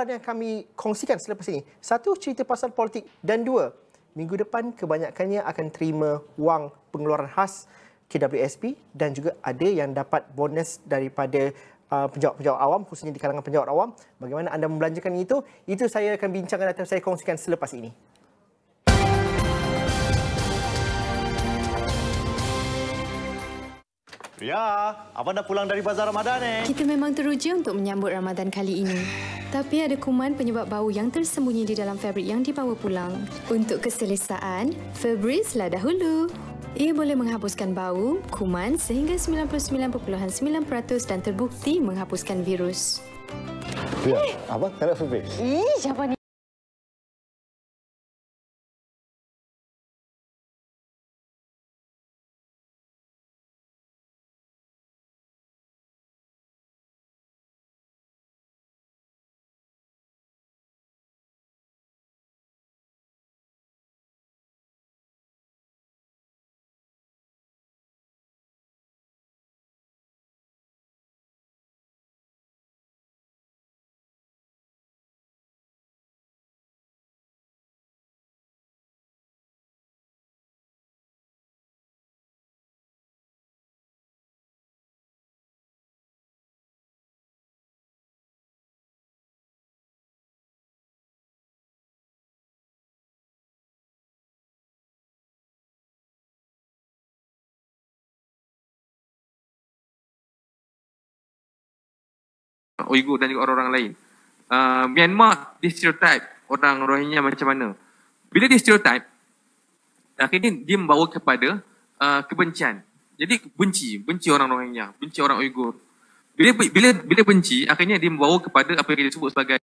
yang kami kongsikan selepas ini. Satu, cerita pasal politik. Dan dua, minggu depan kebanyakannya akan terima wang pengeluaran khas KWSP dan juga ada yang dapat bonus daripada penjawat-penjawat awam, khususnya di kalangan penjawat awam. Bagaimana anda membelanjakan itu saya akan bincangkan atau saya kongsikan selepas ini. Ya, Abang dah pulang dari bazar Ramadan ni. Kita memang teruja untuk menyambut Ramadan kali ini. Tapi ada kuman penyebab bau yang tersembunyi di dalam fabrik yang dibawa pulang. Untuk keselesaan, Febreze-lah dahulu. Ia boleh menghapuskan bau, kuman sehingga 99.9% dan terbukti menghapuskan virus. Ya, Abang tak nak Febreze? Siapa ni? Uighur dan juga orang-orang lain. Myanmar distereotype orang Rohingya macam mana? Bila distereotype, akhirnya dia membawa kepada kebencian. Jadi benci orang Rohingya, benci orang Uighur. Bila benci, akhirnya dia membawa kepada apa yang disebut sebagai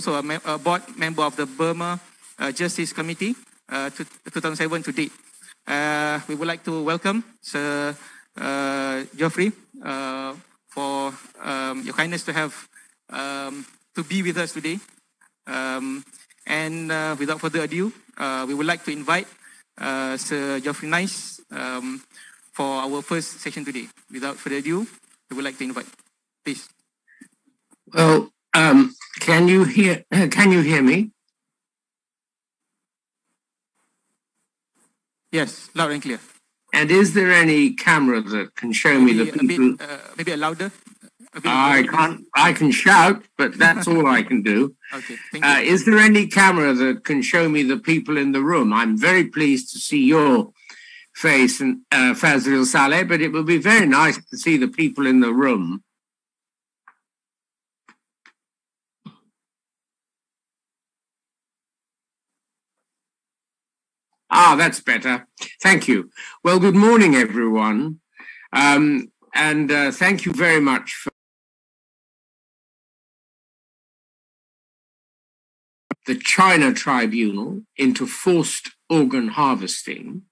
also a board member of the Burma Justice Committee 2007 to date. We would like to welcome Sir Geoffrey for your kindness to have to be with us today. And without further ado, we would like to invite Sir Geoffrey Nice for our first session today. Without further ado, we would like to invite. Please. Well, can you hear me? Yes, loud and clear. And is there any camera that can show me the people? Maybe a louder. I can shout, but that's all I can do. Okay, thank you. Is there any camera that can show me the people in the room? I'm very pleased to see your face and Fazil Saleh, but it would be very nice to see the people in the room. Ah, that's better. Thank you. Well, good morning, everyone. And thank you very much for the China Tribunal into forced organ harvesting,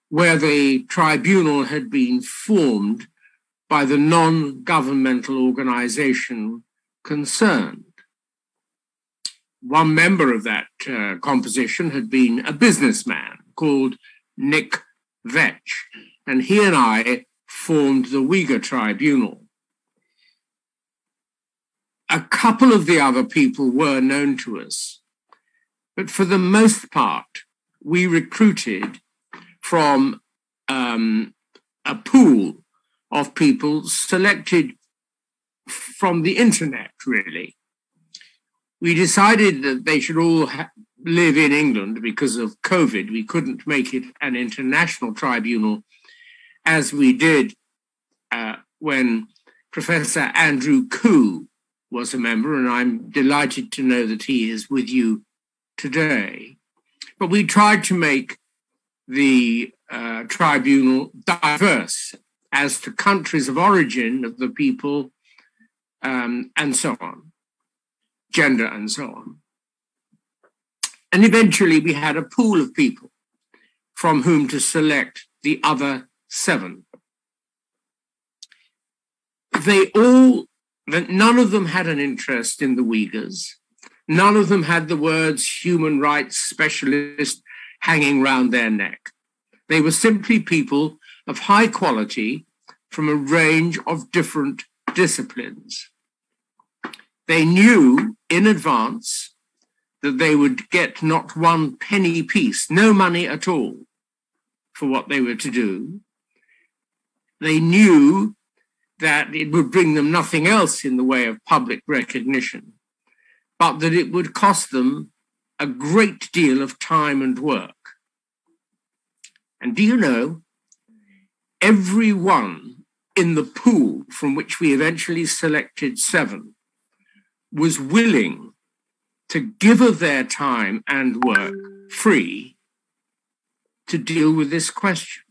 where the tribunal had been formed by the non-governmental organization concerned. One member of that composition had been a businessman called Nick Vetch, and he and I formed the Uighur Tribunal. A couple of the other people were known to us, but for the most part, we recruited from a pool of people selected from the internet, really. We decided that they should all live in England because of COVID. We couldn't make it an international tribunal as we did when Professor Andrew Koo was a member, and I'm delighted to know that he is with you today. But we tried to make the tribunal diverse as to countries of origin of the people and so on, gender and so on. And eventually we had a pool of people from whom to select the other 7. None of them had an interest in the Uyghurs. None of them had the words human rights specialist hanging round their neck. They were simply people of high quality from a range of different disciplines. They knew in advance that they would get not one penny piece, no money at all for what they were to do. They knew that it would bring them nothing else in the way of public recognition, but that it would cost them a great deal of time and work. And do you know, everyone in the pool from which we eventually selected 7 was willing to give of their time and work free to deal with this question.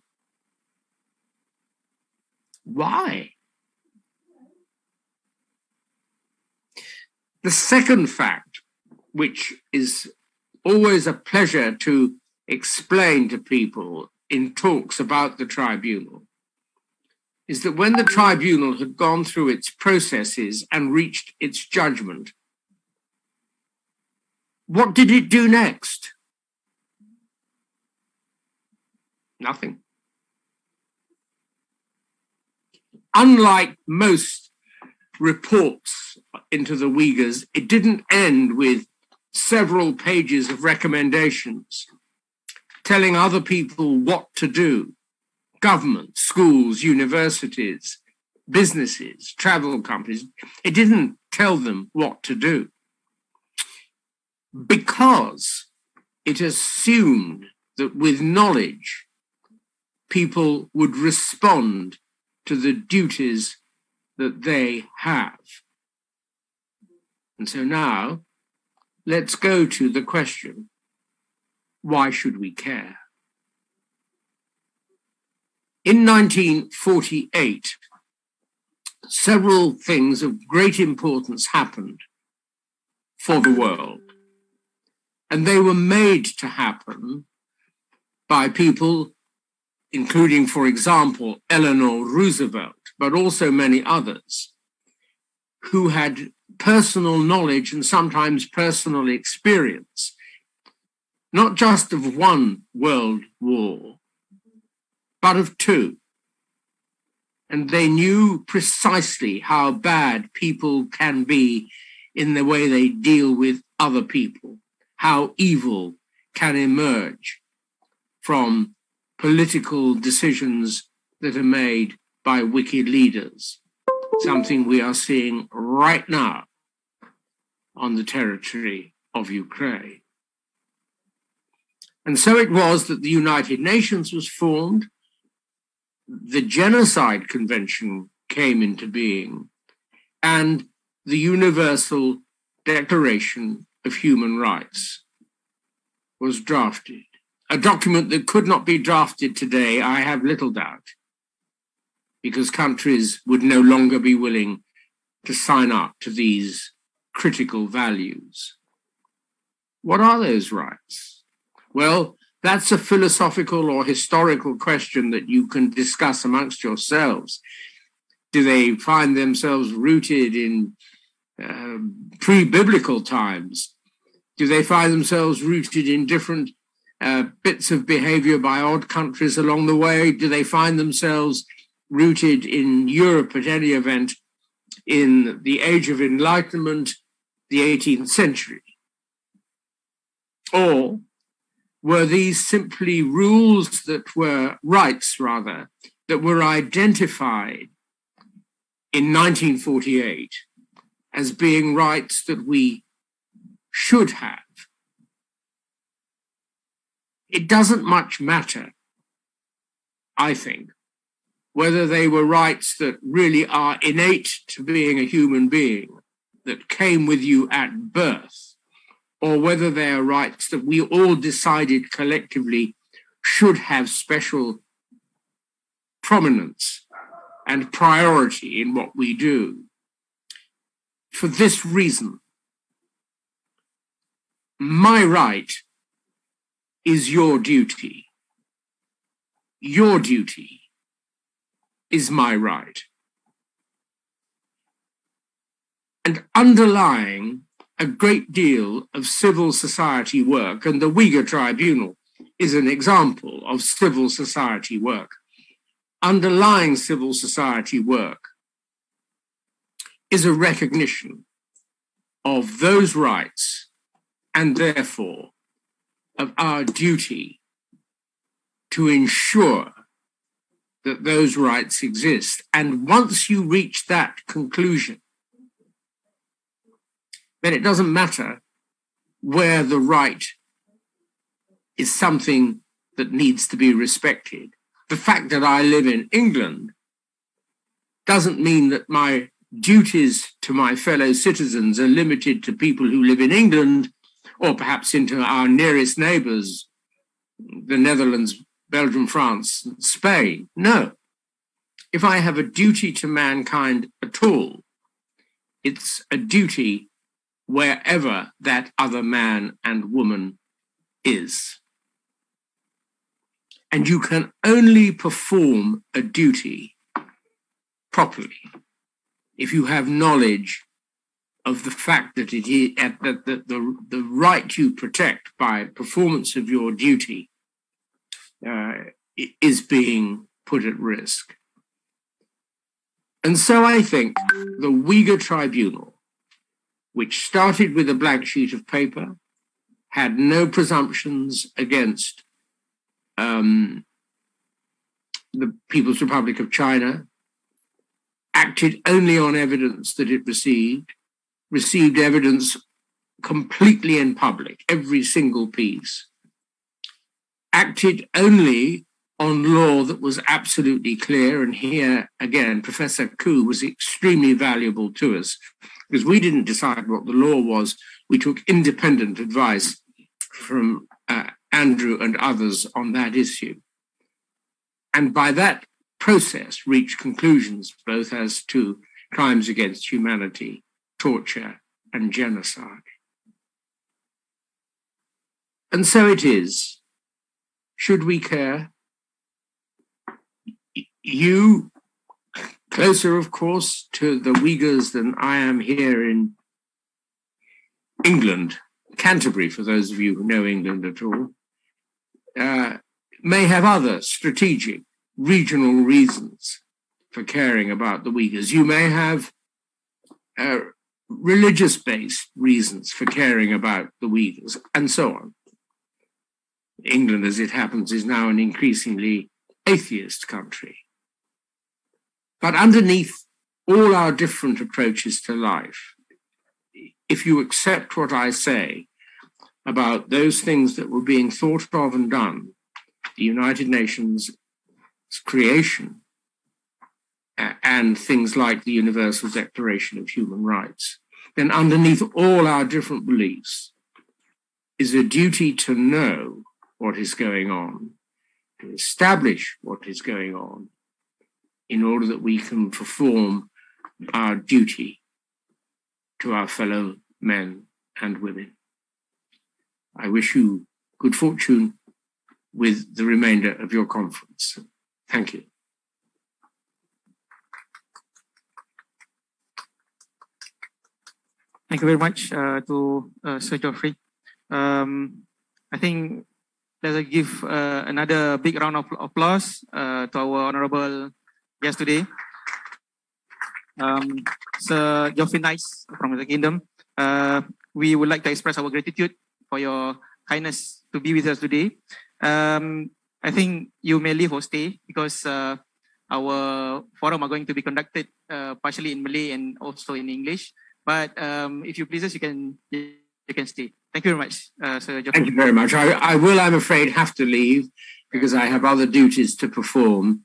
Why? The second fact, which is always a pleasure to explain to people in talks about the tribunal, is that when the tribunal had gone through its processes and reached its judgment, what did it do next? Nothing. Unlike most reports into the Uyghurs, it didn't end with several pages of recommendations telling other people what to do. Government, schools, universities, businesses, travel companies. It didn't tell them what to do because it assumed that with knowledge, people would respond to the duties that they have. And so now, let's go to the question, why should we care? In 1948, several things of great importance happened for the world. And they were made to happen by people, including, for example, Eleanor Roosevelt, but also many others, who had personal knowledge and sometimes personal experience, not just of one world war, but of 2. And they knew precisely how bad people can be in the way they deal with other people, how evil can emerge from political decisions that are made by wicked leaders, something we are seeing right now on the territory of Ukraine. And so it was that the United Nations was formed, the Genocide Convention came into being, and the Universal Declaration of Human Rights was drafted. A document that could not be drafted today, I have little doubt, because countries would no longer be willing to sign up to these critical values. What are those rights? Well, that's a philosophical or historical question that you can discuss amongst yourselves. Do they find themselves rooted in pre-biblical times? Do they find themselves rooted in different bits of behavior by odd countries along the way? Do they find themselves rooted in Europe, at any event, in the Age of Enlightenment, the 18th century? Or were these simply rules that were rights, rather, that were identified in 1948 as being rights that we should have? It doesn't much matter, I think, whether they were rights that really are innate to being a human being, that came with you at birth, or whether they are rights that we all decided collectively should have special prominence and priority in what we do. For this reason, my right is your duty. Your duty is my right. And underlying a great deal of civil society work, and the Uighur Tribunal is an example of civil society work, underlying civil society work is a recognition of those rights and therefore of our duty to ensure that those rights exist. And once you reach that conclusion, then it doesn't matter where the right is something that needs to be respected. The fact that I live in England doesn't mean that my duties to my fellow citizens are limited to people who live in England, or perhaps into our nearest neighbours, the Netherlands, Belgium, France, and Spain. No. If I have a duty to mankind at all, it's a duty wherever that other man and woman is. And you can only perform a duty properly if you have knowledge of the fact that it is the right you protect by performance of your duty is being put at risk. And so I think the Uighur Tribunal, which started with a blank sheet of paper, had no presumptions against the People's Republic of China, acted only on evidence that it received evidence completely in public, every single piece, acted only on law that was absolutely clear. And here, again, Professor Koo was extremely valuable to us, because we didn't decide what the law was. We took independent advice from Andrew and others on that issue. And by that process, reached conclusions both as to crimes against humanity, torture, and genocide. And so it is. Should we care? You, closer, of course, to the Uyghurs than I am here in England, Canterbury, for those of you who know England at all, may have other strategic regional reasons for caring about the Uyghurs. You may have religious-based reasons for caring about the Uyghurs, and so on. England, as it happens, is now an increasingly atheist country. But underneath all our different approaches to life, if you accept what I say, about those things that were being thought of and done, the United Nations creation, and things like the Universal Declaration of Human Rights, then underneath all our different beliefs is a duty to know what is going on, to establish what is going on, in order that we can perform our duty to our fellow men and women. I wish you good fortune with the remainder of your conference. Thank you. Thank you very much to Sir Geoffrey. I think let's give another big round of applause to our honorable guest today, Sir Geoffrey Nice from the Kingdom. We would like to express our gratitude for your kindness to be with us today. I think you may leave or stay because our forum are going to be conducted partially in Malay and also in English. But if you please, you can stay. Thank you very much, Sir Geoffrey. Thank you very much. I will, I'm afraid, have to leave because I have other duties to perform.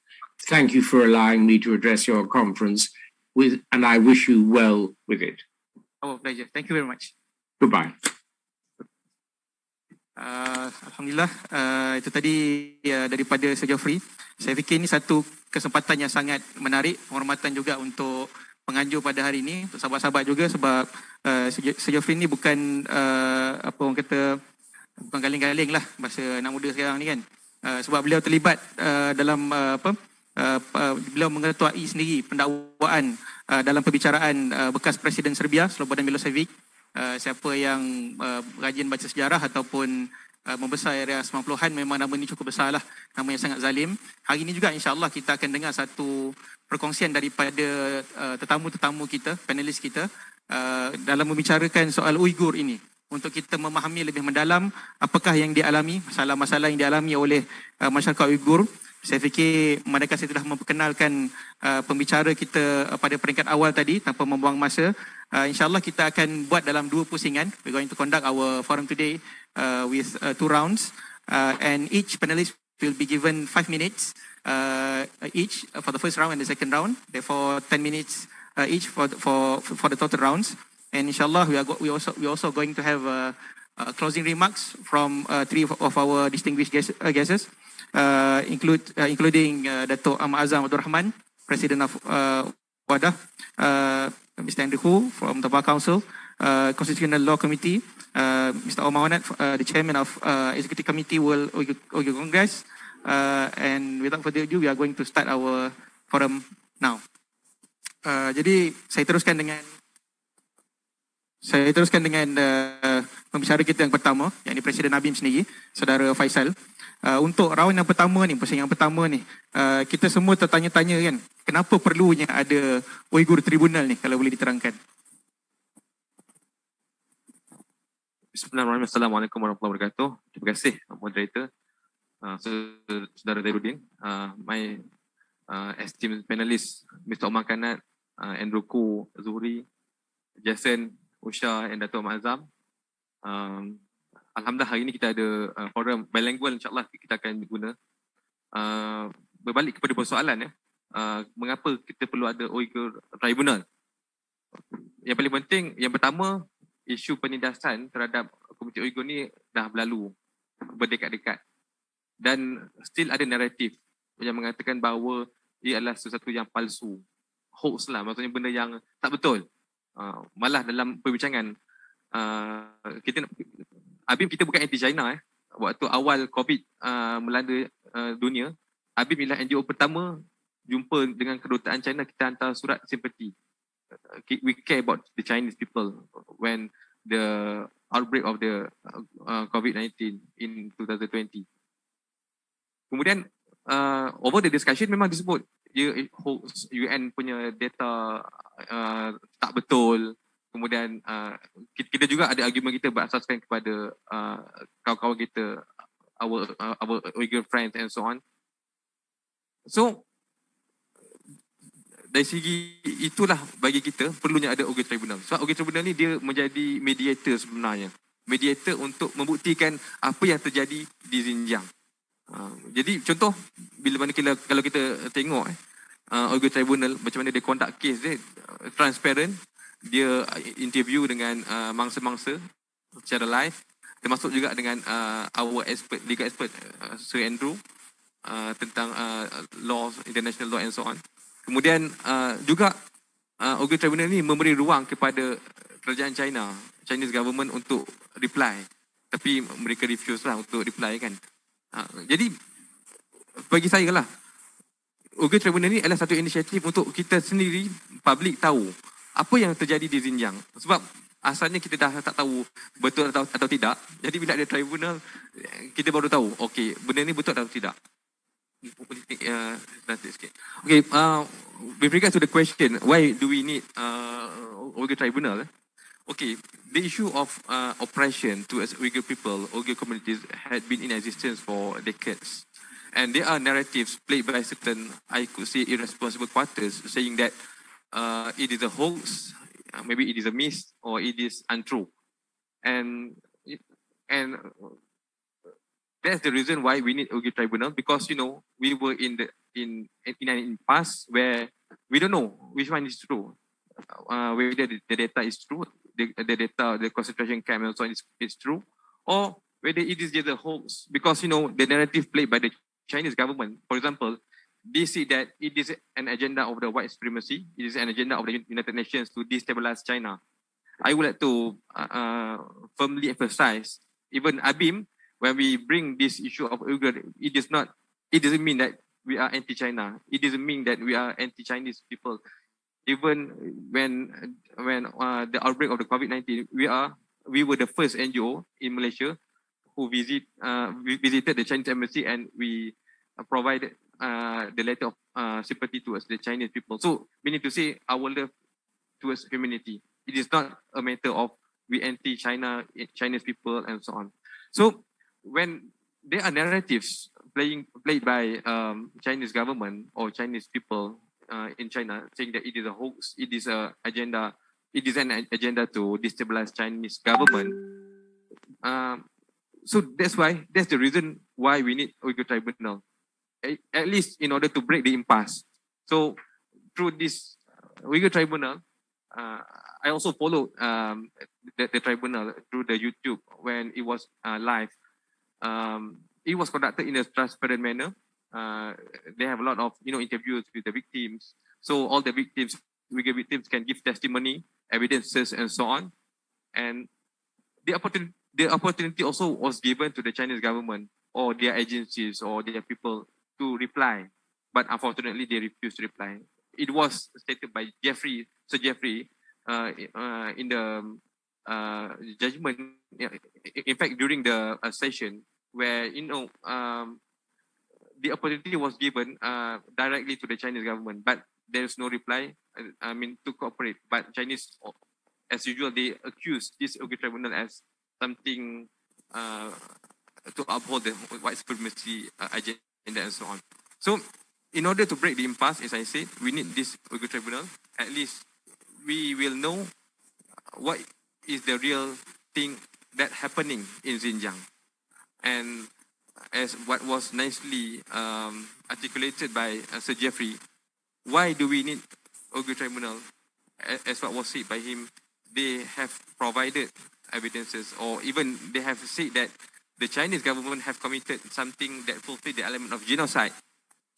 Thank you for allowing me to address your conference and I wish you well with it. Our pleasure. Thank you very much. Goodbye. Alhamdulillah, itu tadi daripada Sir Geoffrey. Saya fikir ini satu kesempatan yang sangat menarik, penghormatan juga untuk penganjur pada hari ini, untuk sahabat-sahabat juga sebab Sir Geoffrey ini bukan apa orang kata, bukan galing-galing lah bahasa anak muda sekarang ni kan. Sebab beliau terlibat dalam beliau mengetuai sendiri pendakwaan dalam perbicaraan bekas Presiden Serbia Slobodan Milosevic. Siapa yang rajin baca sejarah ataupun membesar area 90-an, memang nama ini cukup besar lah, nama yang sangat zalim. Hari ini juga insyaAllah kita akan dengar satu perkongsian daripada tetamu-tetamu kita, panelis kita dalam membicarakan soal Uighur ini, untuk kita memahami lebih mendalam apakah yang dialami, masalah-masalah yang dialami oleh masyarakat Uighur. Saya fikir mereka saya telah memperkenalkan pembicara kita pada peringkat awal tadi tanpa membuang masa. InsyaAllah kita akan buat dalam 2 pusingan. We're going to conduct our forum today with 2 rounds. And each panelist will be given 5 minutes each for the first round and the second round. Therefore 10 minutes each for the total rounds. And insyaAllah we also going to have closing remarks from 3 of our distinguished guests, including Dato' Ahmad Azam Abdul Rahman, President of WADA, Mr. Andrew Hu from the Bar Council, Constitutional Law Committee, Mr. Omar Wanat, the Chairman of Executive Committee World Uighur Congress. And without further ado, we are going to start our forum now. Jadi saya teruskan dengan pembicara kita yang pertama, yang ini Presiden ABIM sendiri, Saudara Faisal. Untuk round yang pertama ni, pusing yang pertama ni, kita semua tertanya-tanya kan, kenapa perlunya ada Uighur Tribunal ni, kalau boleh diterangkan. Bismillahirrahmanirrahim. Assalamualaikum warahmatullahi wabarakatuh. Terima kasih moderator, Saudara Zairuddin, my esteemed panelists, Mr. Omar Kanat, Andrew Ku, Zuhri, Jason, Usha and Dato' Ahmad Azam. Alhamdulillah hari ini kita ada forum bilingual, insyaAllah kita akan guna. Berbalik kepada persoalan mengapa kita perlu ada Uighur Tribunal. Yang paling penting, yang pertama, isu penindasan terhadap komuniti Uighur ni dah berlalu berdekat-dekat. Dan still ada naratif yang mengatakan bahawa ia adalah sesuatu yang palsu, hoax lah, maksudnya benda yang tak betul. Malah dalam perbincangan ABIM kita bukan anti China. Waktu awal COVID melanda dunia, ABIM ialah NGO pertama jumpa dengan kedutaan China, kita hantar surat simpati. We care about the Chinese people when the outbreak of the COVID-19 in 2020. Kemudian over the discussion memang disebut UN punya data tak betul. Kemudian kita juga ada argument kita berasaskan kepada kawan-kawan kita, our Uyghur friends and so on. So dari segi itulah bagi kita perlunya ada Uyghur Tribunal. Sebab Uyghur Tribunal ni dia menjadi mediator sebenarnya mediator untuk membuktikan apa yang terjadi di Xinjiang. Jadi contoh, bila mana kalau kita tengok Uighur Tribunal, macam mana dia conduct case dia, transparent, dia interview dengan mangsa-mangsa secara live, termasuk juga dengan our expert, legal expert, Sir Andrew, tentang law, international law and so on. Kemudian juga Uighur Tribunal ni memberi ruang kepada kerajaan China, Chinese government untuk reply. Tapi mereka refuse lah untuk reply kan. Jadi bagi saya lah, Uighur Tribunal ni adalah satu inisiatif untuk kita sendiri, public tahu apa yang terjadi di Xinjiang. Sebab asalnya kita dah tak tahu betul atau tidak. Jadi bila ada tribunal, kita baru tahu, okey, benda ni betul atau tidak. Okay, with regards to the question, why do we need Uighur Tribunal? Okay, the issue of oppression towards Uyghur people, Uyghur communities, had been in existence for decades. And there are narratives played by certain, I could say, irresponsible quarters, saying that it is a hoax, maybe it is a myth, or it is untrue. And that's the reason why we need Uighur Tribunal, because we were in an impasse where we don't know which one is true, whether the data is true, the data, the concentration camp and so on is true, or whether it is just a hoax. Because the narrative played by the Chinese government, for example, they say that it is an agenda of the white supremacy, it is an agenda of the United Nations to destabilize China. I would like to firmly emphasize, even ABIM, when we bring this issue of Uyghur, it doesn't mean that we are anti-China. It doesn't mean that we are anti-Chinese people. Even when the outbreak of the COVID-19, we were the first NGO in Malaysia who visited the Chinese embassy, and we provided the letter of sympathy towards the Chinese people. So we need to say our love towards humanity. It is not a matter of we anti-China, Chinese people, and so on. So when there are narratives played by Chinese government or Chinese people in China, saying that it is a hoax, it is an agenda to destabilize Chinese government. So that's the reason why we need Uighur Tribunal, at least in order to break the impasse. So through this Uighur Tribunal, I also followed the tribunal through the YouTube when it was live. It was conducted in a transparent manner. They have a lot of interviews with the victims. So all the victims, Uyghur victims, can give testimony, evidences, and so on. And the opportunity also was given to the Chinese government or their agencies or their people to reply, but unfortunately they refused to reply. It was stated by Sir Jeffrey, in the judgment. In fact, during the session where the opportunity was given directly to the Chinese government, but there is no reply. To cooperate. But Chinese, as usual, they accuse this Uighur Tribunal as something to uphold the white supremacy agenda and so on. So, in order to break the impasse, as I said, we need this Uighur Tribunal. At least we will know what is the real thing that happening in Xinjiang. And as what was nicely articulated by Sir Jeffrey, why do we need Uighur Tribunal? As what was said by him, they have provided evidences, or even they have said that the Chinese government have committed something that fulfilled the element of genocide.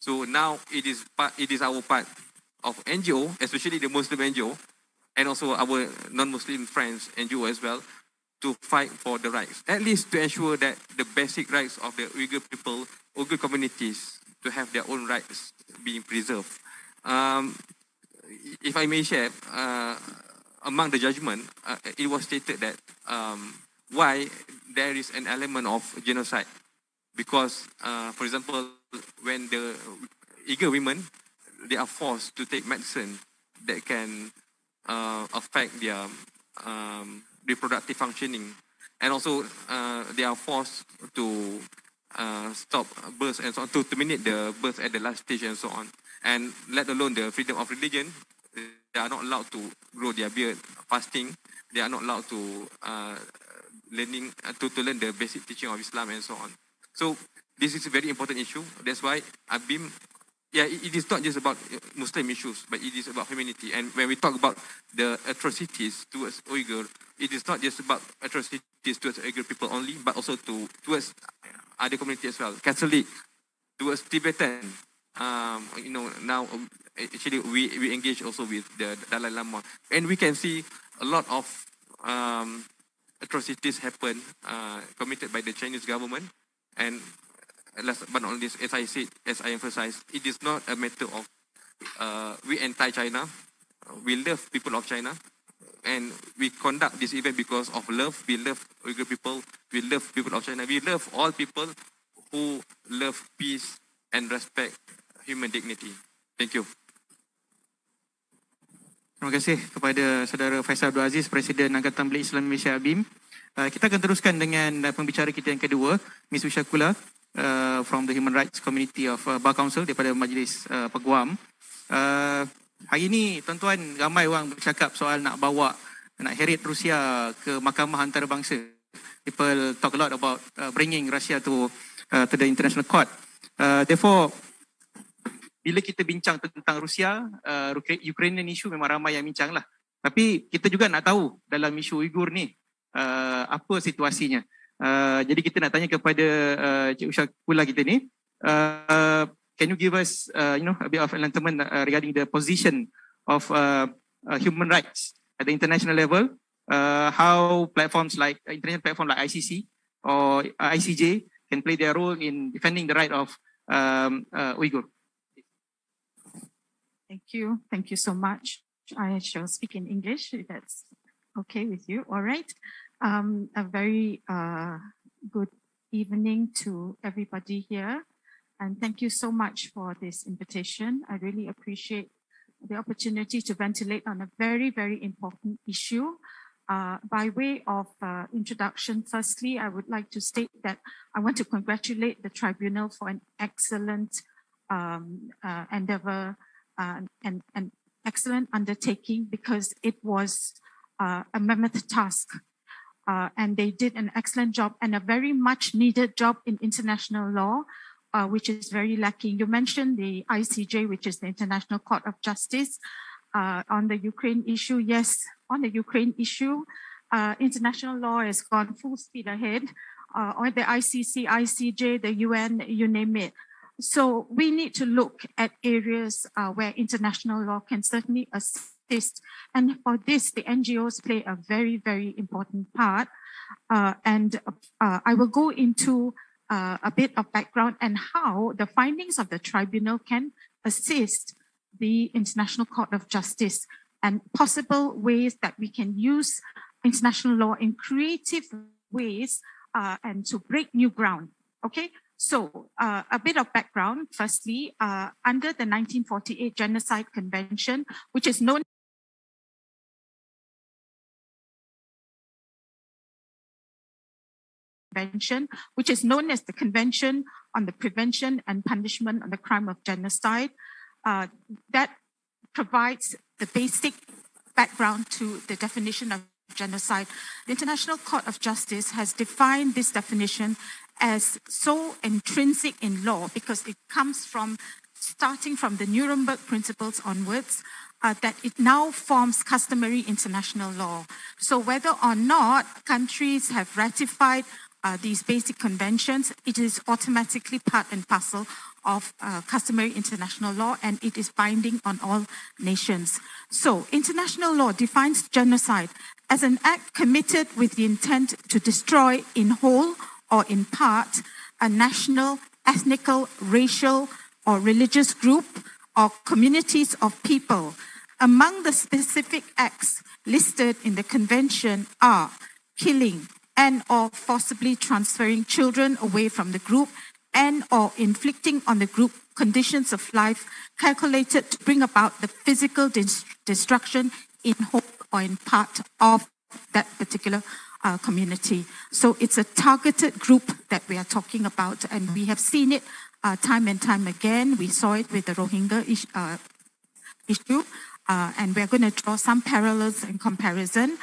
So now it is our part of NGO, especially the Muslim NGO, and also our non-Muslim friends NGO as well, to fight for the rights, at least to ensure that the basic rights of the Uyghur people, Uyghur communities, to have their own rights being preserved. If I may share, among the judgment, it was stated that why there is an element of genocide. Because, for example, when the Uyghur women, they are forced to take medicine that can affect their reproductive functioning. And also, they are forced to stop births and so on, to terminate the birth at the last stage and so on. And let alone the freedom of religion, they are not allowed to grow their beard fasting. They are not allowed to learning to learn the basic teaching of Islam and so on. So this is a very important issue. That's why ABIM, it is not just about Muslim issues, but it is about humanity. And when we talk about the atrocities towards Uyghur, it is not just about atrocities towards Uyghur people only, but also towards other communities as well. Catholic, towards Tibetan. Now actually we engage also with the Dalai Lama, and we can see a lot of atrocities happen committed by the Chinese government. And last but not least, as I emphasized, it is not a matter of we anti-China. We love people of China, and we conduct this event because of love. We love Uyghur people. We love people of China. We love all people who love peace and respect human dignity. Thank you. Terima kasih kepada Saudara Faisal Abdul Aziz, Presiden Angkatan Belia Islam Malaysia ABIM. Kita akan teruskan dengan pembicara kita yang kedua, Ms. Ushakula from the Human Rights Community of Bar Council daripada Majlis Peguam. Hari ini tuan-tuan ramai orang bercakap soal nak heret Rusia ke Mahkamah Antarabangsa. People talk a lot about bringing Russia to the international court. Therefore, bila kita bincang tentang Rusia, Ukrainian issue memang ramai yang bincang lah. Tapi kita juga nak tahu dalam isu Uighur ni apa situasinya. Jadi kita nak tanya kepada Cik Ushakula kita ni, can you give us a bit of enlightenment regarding the position of human rights at the international level? How platforms like international platform like ICC or ICJ can play their role in defending the right of Uyghur? Thank you so much. I shall speak in English, if that's okay with you. All right. A very good evening to everybody here. And thank you so much for this invitation. I really appreciate the opportunity to ventilate on a very, very important issue. By way of introduction, firstly, I would like to state that I want to congratulate the tribunal for an excellent endeavor and an excellent undertaking, because it was a mammoth task. And they did an excellent job and a very much needed job in international law, which is very lacking. You mentioned the ICJ, which is the International Court of Justice, on the Ukraine issue. Yes, on the Ukraine issue, international law has gone full speed ahead, or the ICC, ICJ, the UN, you name it. So we need to look at areas where international law can certainly assist. And for this, the NGOs play a very, very important part. And I will go into a bit of background and how the findings of the tribunal can assist the International Court of Justice and possible ways that we can use international law in creative ways and to break new ground. Okay. So a bit of background, firstly, under the 1948 Genocide Convention, which is known as the Convention on the Prevention and Punishment of the Crime of Genocide, that provides the basic background to the definition of genocide. The International Court of Justice has defined this definition as so intrinsic in law because it comes from, starting from the Nuremberg Principles onwards, that it now forms customary international law. So whether or not countries have ratified these basic conventions, it is automatically part and parcel of customary international law, and it is binding on all nations. So international law defines genocide as an act committed with the intent to destroy in whole or in part a national, ethnical, racial, or religious group or communities of people. Among the specific acts listed in the convention are killing and or forcibly transferring children away from the group and or inflicting on the group conditions of life calculated to bring about the physical destruction in whole or in part of that particular community. So it's a targeted group that we are talking about, and we have seen it time and time again. We saw it with the Rohingya issue, and we're going to draw some parallels in comparison.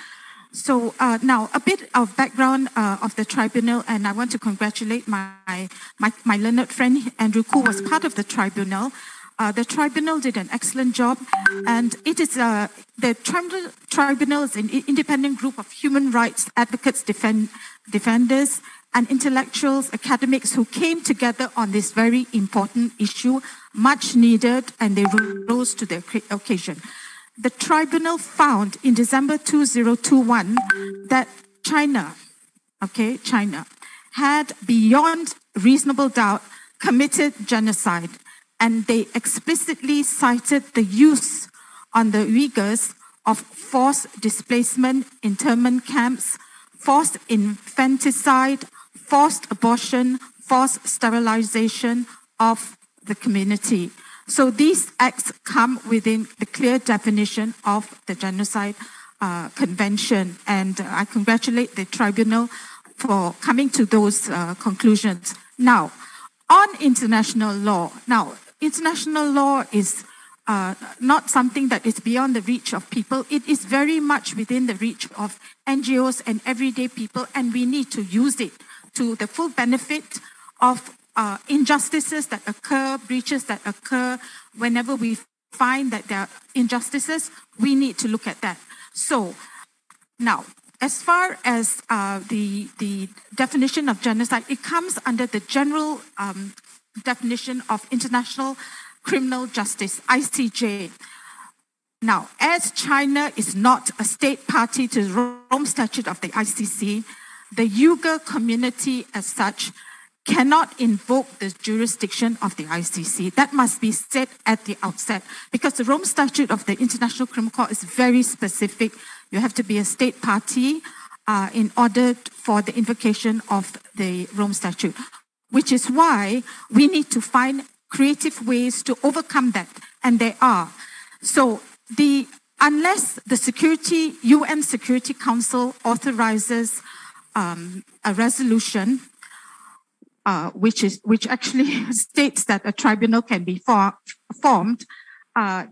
So now a bit of background of the tribunal, and I want to congratulate my learned friend Andrew, who was part of the tribunal. The tribunal did an excellent job, and it is the tribunal is an independent group of human rights advocates, defenders, and intellectuals, academics who came together on this very important issue, much needed, and they rose to the occasion. The tribunal found in December 2021 that China had beyond reasonable doubt committed genocide, and they explicitly cited the use on the Uyghurs of forced displacement, internment camps, forced infanticide, forced abortion, forced sterilization of the community. So these acts come within the clear definition of the Genocide Convention, and I congratulate the tribunal for coming to those conclusions. Now, on international law, international law is not something that is beyond the reach of people. It is very much within the reach of NGOs and everyday people, and we need to use it to the full benefit of injustices that occur, breaches that occur. Whenever we find that there are injustices, we need to look at that. So now, as far as the definition of genocide, it comes under the general definition of international criminal justice, ICJ. Now, as China is not a state party to the Rome Statute of the ICC, the Uyghur community as such cannot invoke the jurisdiction of the ICC. That must be said at the outset, because the Rome Statute of the International Criminal Court is very specific. You have to be a state party in order for the invocation of the Rome Statute, which is why we need to find creative ways to overcome that, and there are. So unless the UN Security Council authorizes a resolution which actually states that a tribunal can be formed,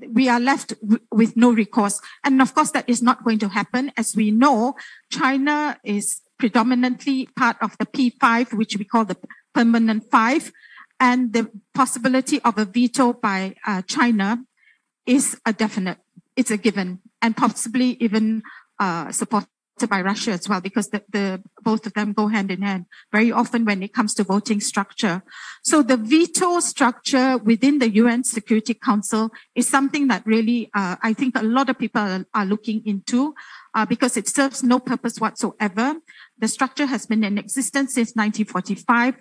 we are left with no recourse. And of course, that is not going to happen. As we know, China is predominantly part of the P5, which we call the Permanent Five, and the possibility of a veto by China is a definite, it's a given, and possibly even supported by Russia as well, because both of them go hand in hand very often when it comes to voting structure. So the veto structure within the UN Security Council is something that really I think a lot of people are looking into because it serves no purpose whatsoever. The structure has been in existence since 1945.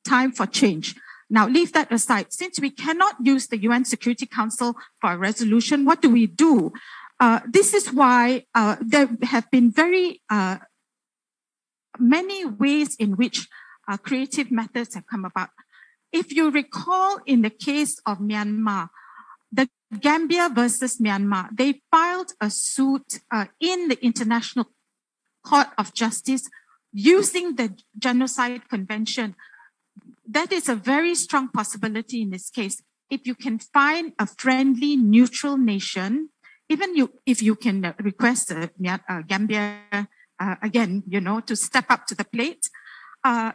Time for change. Now, leave that aside. Since we cannot use the UN Security Council for a resolution, what do we do? This is why there have been very many ways in which creative methods have come about. If you recall, in the case of Myanmar, the Gambia versus Myanmar, they filed a suit in the International Court of Justice using the Genocide Convention. That is a very strong possibility in this case. If you can find a friendly, neutral nation, even if you can request Gambia again, to step up to the plate,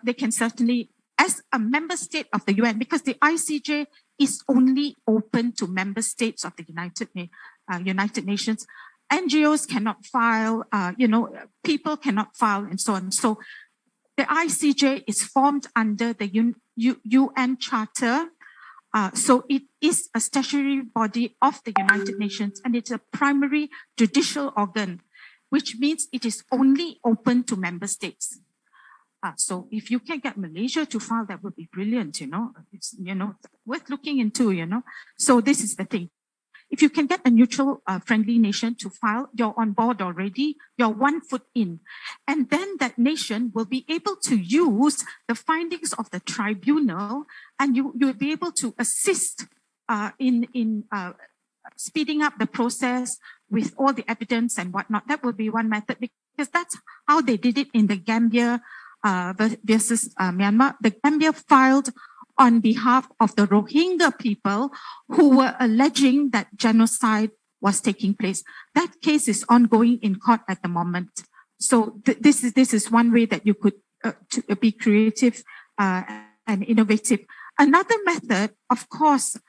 they can certainly, as a member state of the UN, because the ICJ is only open to member states of the United Nations. NGOs cannot file, people cannot file, and so on. So the ICJ is formed under the UN Charter. So it is a statutory body of the United Nations, and it's a primary judicial organ, which means it is only open to member states. So if you can get Malaysia to file, that would be brilliant, It's, worth looking into, So this is the thing. If you can get a neutral, friendly nation to file, you're on board already, you're 1 foot in. And then that nation will be able to use the findings of the tribunal, and you'll be able to assist in speeding up the process with all the evidence and whatnot. That will be one method, because that's how they did it in the Gambia versus Myanmar. The Gambia filed on behalf of the Rohingya people who were alleging that genocide was taking place. That case is ongoing in court at the moment. So this is one way that you could to be creative and innovative. Another method, of course,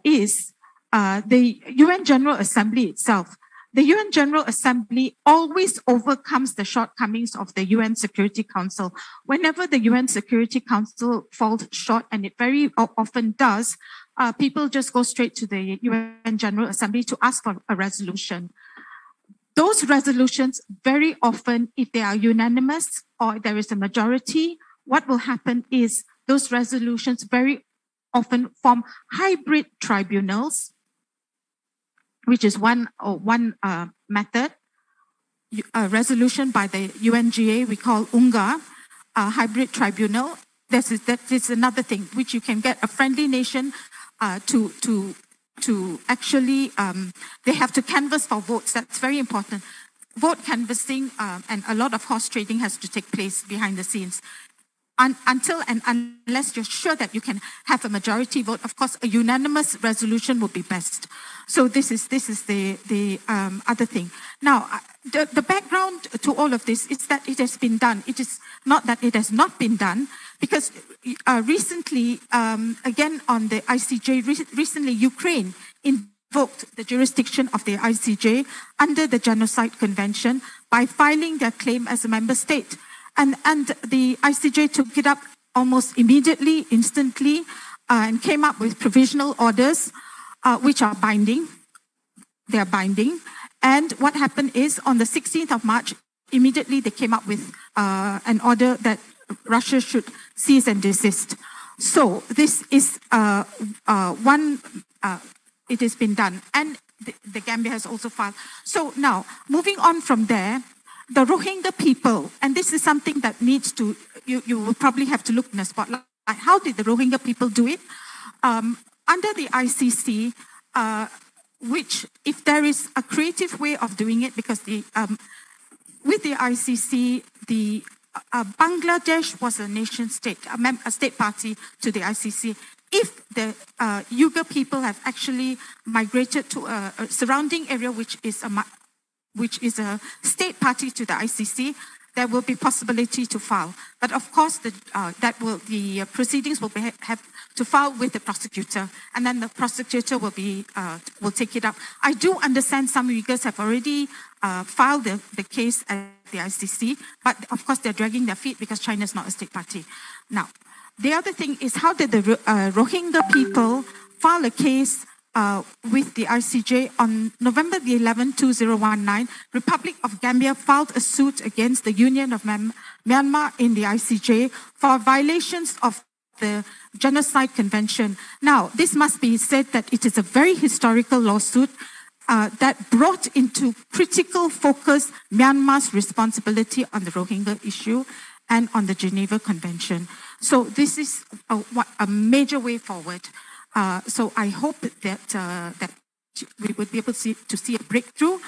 is the UN General Assembly itself. The UN General Assembly always overcomes the shortcomings of the UN Security Council. Whenever the UN Security Council falls short, and it very often does, people just go straight to the UN General Assembly to ask for a resolution. Those resolutions, very often, if they are unanimous or there is a majority, what will happen is those resolutions very often form hybrid tribunals, which is one method. A resolution by the UNGA we call UNGA, a hybrid tribunal. That is another thing which you can get a friendly nation to actually, they have to canvass for votes. That's very important. Vote canvassing and a lot of horse trading has to take place behind the scenes. Until and unless you're sure that you can have a majority vote, of course, a unanimous resolution would be best. So this is the other thing. Now, the background to all of this is that it has been done. It is not that it has not been done, because recently, again on the ICJ, recently Ukraine invoked the jurisdiction of the ICJ under the Genocide Convention by filing their claim as a member state. And the ICJ took it up almost immediately, instantly, and came up with provisional orders, which are binding. They are binding. And what happened is, on the 16th of March, immediately they came up with an order that Russia should cease and desist. So this is it has been done. And the Gambia has also filed. So now, moving on from there, the Rohingya people, and this is something that needs to, you will probably have to look in a spotlight. How did the Rohingya people do it? Under the ICC, which, if there is a creative way of doing it, because with the ICC, the Bangladesh was a nation state, a state party to the ICC. If the Uighur people have actually migrated to a surrounding area which is a state party to the ICC, there will be possibility to file. But of course, the proceedings will have to file with the prosecutor, and then the prosecutor will take it up. I do understand some Uyghurs have already filed the case at the ICC, but of course they're dragging their feet because China is not a state party. Now, the other thing is, how did the Rohingya people file a case with the ICJ? On November the 11th, 2019, Republic of Gambia filed a suit against the Union of Myanmar in the ICJ for violations of the Genocide Convention. Now, this must be said that it is a very historical lawsuit that brought into critical focus Myanmar's responsibility on the Rohingya issue and on the Geneva Convention. So this is a major way forward. So I hope that we would be able to see a breakthrough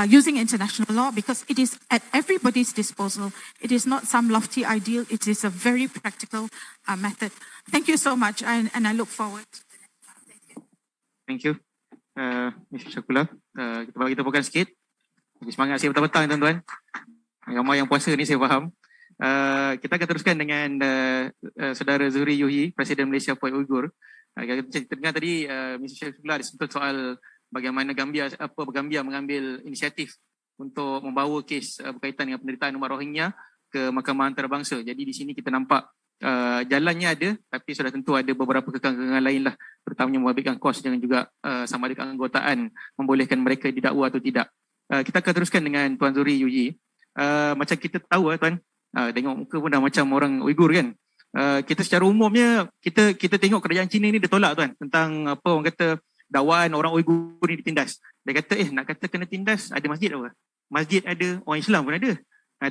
using international law, because it is at everybody's disposal. It is not some lofty ideal. It is a very practical method. Thank you so much, and I look forward. Thank you, Ms. Shakula. Kita bagi tepukan sikit. Semangat saya petang-petang, tuan-tuan. Ramai yang puasa ni saya faham. Kita akan teruskan dengan Saudara Zuhri Yuhi, Presiden Malaysia Puan Uighur. Kita dengar tadi Ms. Shakula disebut soal bagaimana Gambia mengambil inisiatif untuk membawa kes berkaitan dengan penderitaan umat Rohingya ke Mahkamah Antarabangsa. Jadi di sini kita nampak jalannya ada, tapi sudah tentu ada beberapa kekangan lain lah, terutamanya membabitkan kos dan juga sama ada keanggotaan membolehkan mereka didakwa atau tidak. Kita akan teruskan dengan Tuan Zuhri Yuhi. Macam kita tahu tuan, tengok muka pun dah macam orang Uighur kan. Kita secara umumnya kita tengok kerajaan Cina ni dia tolak tuan tentang apa orang kata dakwaan orang Uighur ni ditindas. Dia kata nak kata kena tindas, ada masjid apa? Masjid ada, orang Islam pun ada.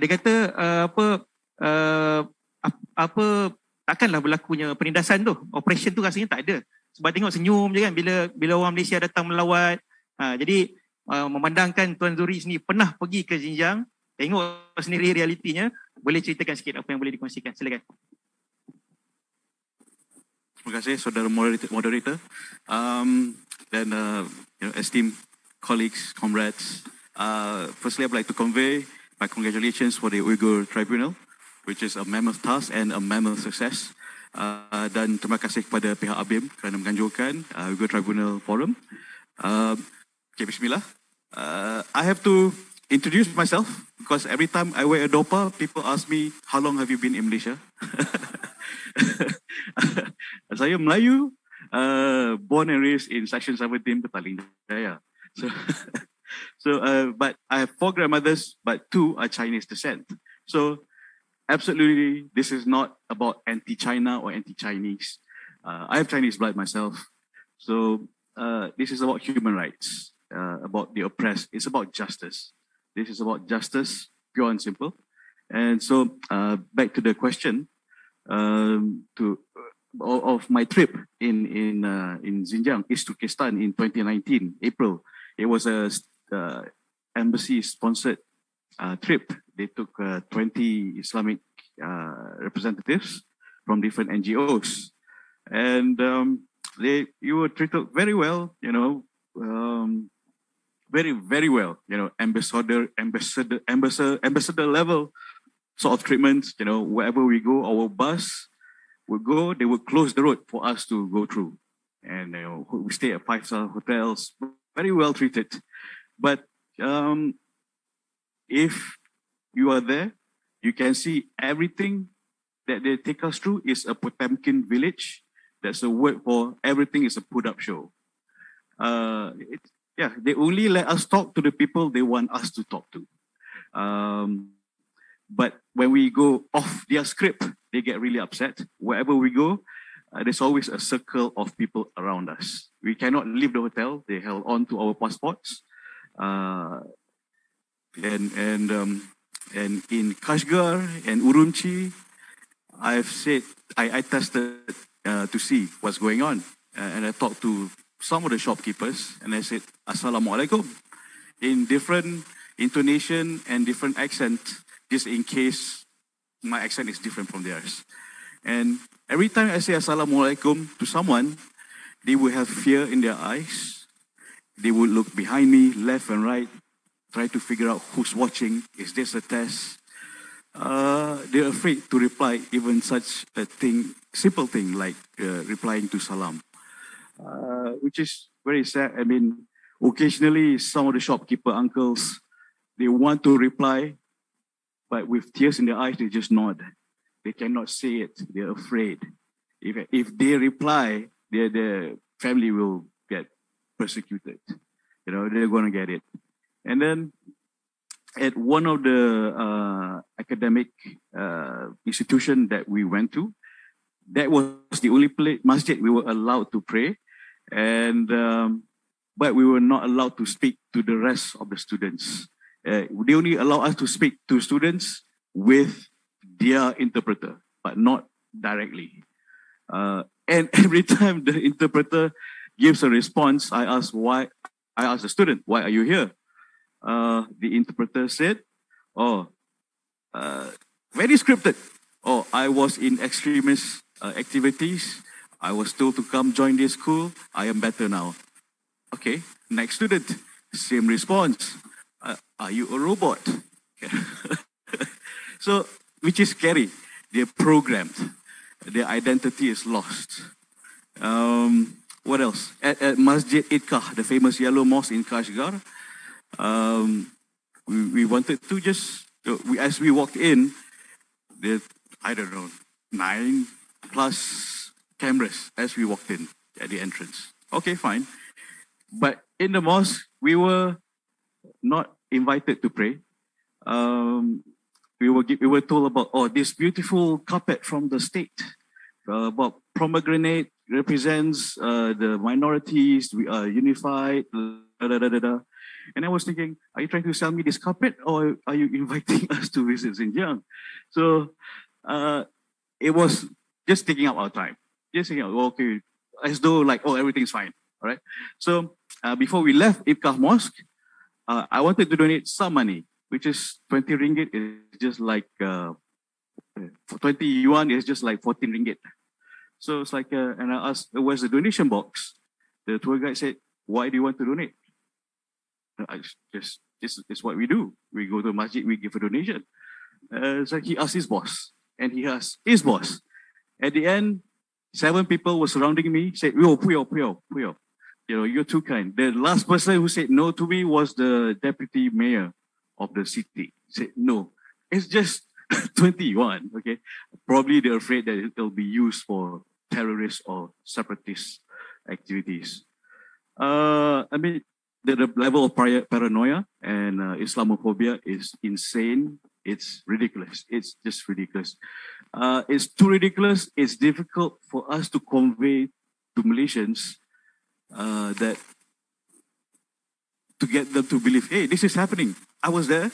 Dia kata takkanlah berlakunya penindasan tu. Operation tu rasanya tak ada. Sebab tengok senyum je kan bila orang Malaysia datang melawat. Jadi memandangkan Tuan Zuhri sendiri pernah pergi ke Xinjiang, tengok sendiri realitinya, boleh ceritakan sikit apa yang boleh dikongsikan. Silakan. Terima kasih saudara moderator dan esteemed colleagues, comrades. Firstly, I'd like to convey my congratulations for the Uighur Tribunal, which is a mammoth task and a mammoth success. Dan terima kasih kepada pihak ABIM kerana menganjurkan Uighur Tribunal Forum. Okay, bismillah. I have to introduce myself because every time I wear a dopa, people ask me, how long have you been in Malaysia? Saya Melayu, born and raised in Section 17, Petaling Jaya. But I have 4 grandmothers, but 2 are Chinese descent. So absolutely, this is not about anti-China or anti-Chinese. I have Chinese blood myself. So this is about human rights, about the oppressed. It's about justice. This is about justice, pure and simple. And so back to the question of my trip in Xinjiang, East Turkestan in 2019, April. It was a embassy-sponsored trip. They took 20 Islamic representatives from different NGOs, and you were treated very well. You know, very well. You know, ambassador level sort of treatment. You know, wherever we go, our bus would go. They would close the road for us to go through, and you know, we stay at 5-star hotels. Very well treated, but if you are there, you can see everything that they take us through is a Potemkin village. That's a word for everything is a put-up show. They only let us talk to the people they want us to talk to. But when we go off their script, they get really upset. Wherever we go, there's always a circle of people around us. We cannot leave the hotel. They held on to our passports. And in Kashgar and Urumqi, I tested to see what's going on. And I talked to some of the shopkeepers and I said, Assalamualaikum, in different intonation and different accent, just in case my accent is different from theirs. And every time I say Assalamualaikum to someone, they will have fear in their eyes. They would look behind me, left and right, try to figure out who's watching. Is this a test? They're afraid to reply even such a simple thing like replying to salam, which is very sad. I mean, occasionally some of the shopkeeper uncles, they want to reply, but with tears in their eyes, they just nod. They cannot say it. They're afraid. If they reply, their family will get persecuted. You know, they're going to get it. And then at one of the academic institution that we went to, that was the only masjid we were allowed to pray. And but we were not allowed to speak to the rest of the students. They only allow us to speak to students with their interpreter, but not directly. And every time the interpreter gives a response, I ask the student, why are you here? The interpreter said, very scripted. I was in extremist activities. I was told to come join this school. I am better now. Okay, next student, same response. Are you a robot? So, which is scary. They're programmed. Their identity is lost. What else? At Masjid Itkah, the famous yellow mosque in Kashgar, we wanted to just, as we walked in, there, I don't know, 9+ cameras as we walked in at the entrance. Okay, fine. But in the mosque, we were not invited to pray. We were told about, this beautiful carpet from the state, about pomegranate represents the minorities, we are unified, And I was thinking, are you trying to sell me this carpet or are you inviting us to visit Xinjiang? So it was just taking up our time. Just thinking, okay, as though like, everything's fine, all right? So before we left Itkah Mosque, I wanted to donate some money, which is 20 ringgit is just like, 20 yuan is just like 14 ringgit. So it's like, and I asked, where's the donation box? The tour guide said, why do you want to donate? this is what we do. We go to masjid, we give a donation. So he asked his boss, and he asked his boss. At the end, 7 people were surrounding me, said, yo, Puyo. You know, you're too kind. The last person who said no to me was the deputy mayor of the city. Said, no, it's just 21, okay? Probably they're afraid that it'll be used for terrorist or separatist activities. I mean, the level of paranoia and Islamophobia is insane. It's ridiculous. It's just ridiculous. It's too ridiculous. It's difficult for us to convey to Malaysians that to get them to believe, hey, this is happening. I was there.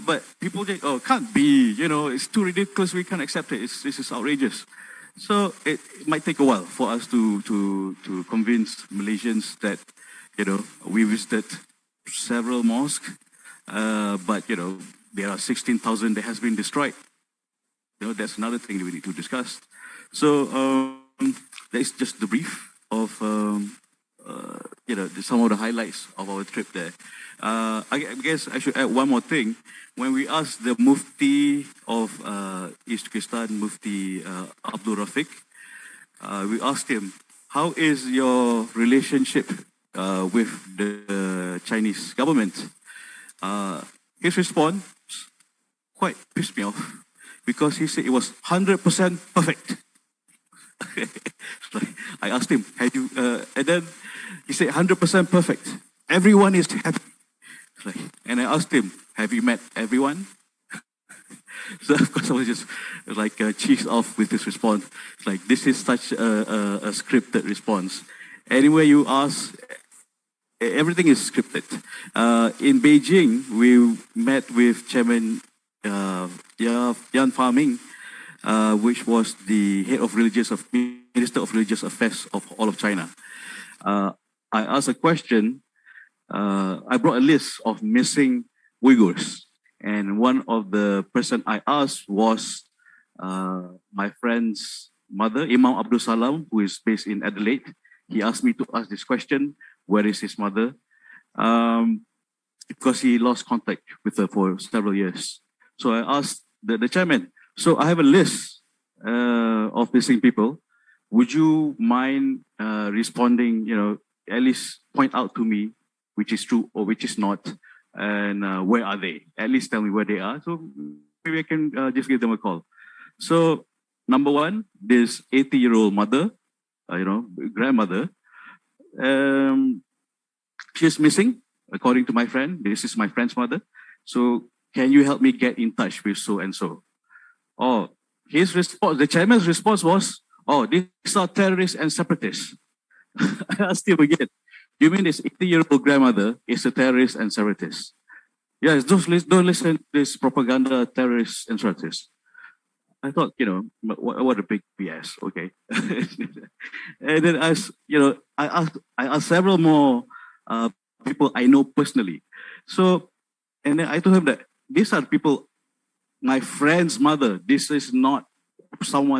But people say, oh, can't be, you know, it's too ridiculous. We can't accept it. This is outrageous. So it might take a while for us to convince Malaysians that, you know, we visited several mosques, but, you know, there are 16,000 that has been destroyed. You know, that's another thing that we need to discuss. So that's just the brief of, you know, some of the highlights of our trip there. I guess I should add one more thing. When we asked the Mufti of East Pakistan, Mufti Abdul Rafiq, we asked him, how is your relationship with the Chinese government? His response quite pissed me off because he said it was 100% perfect. I asked him, have you, and then he said 100% perfect. Everyone is happy. And I asked him, have you met everyone? So of course I was just like cheesed off with his response. It's like, this is such a scripted response. Anywhere you ask, everything is scripted. In Beijing, we met with Chairman Yan Faming, which was the head of Minister of Religious Affairs of all of China. I asked a question. I brought a list of missing Uyghurs, and one of the person I asked was my friend's mother, Imam Abdul Salam, who is based in Adelaide. He asked me to ask this question: where is his mother? Because he lost contact with her for several years. So I asked the chairman, so I have a list of missing people. Would you mind responding, you know, at least point out to me which is true or which is not, and where are they? At least tell me where they are, so maybe I can just give them a call. So number one, this 80-year-old mother, you know, grandmother, she's missing, according to my friend. This is my friend's mother. So can you help me get in touch with so and so? Oh, his response, the chairman's response was, oh, these are terrorists and separatists. I asked him again, you mean this 80-year-old grandmother is a terrorist and separatist? Yes, don't listen to this propaganda, terrorists and separatists. I thought, you know, what a big BS, okay. And then I asked several more people I know personally. So, and then I told him that these are people, my friend's mother. This is not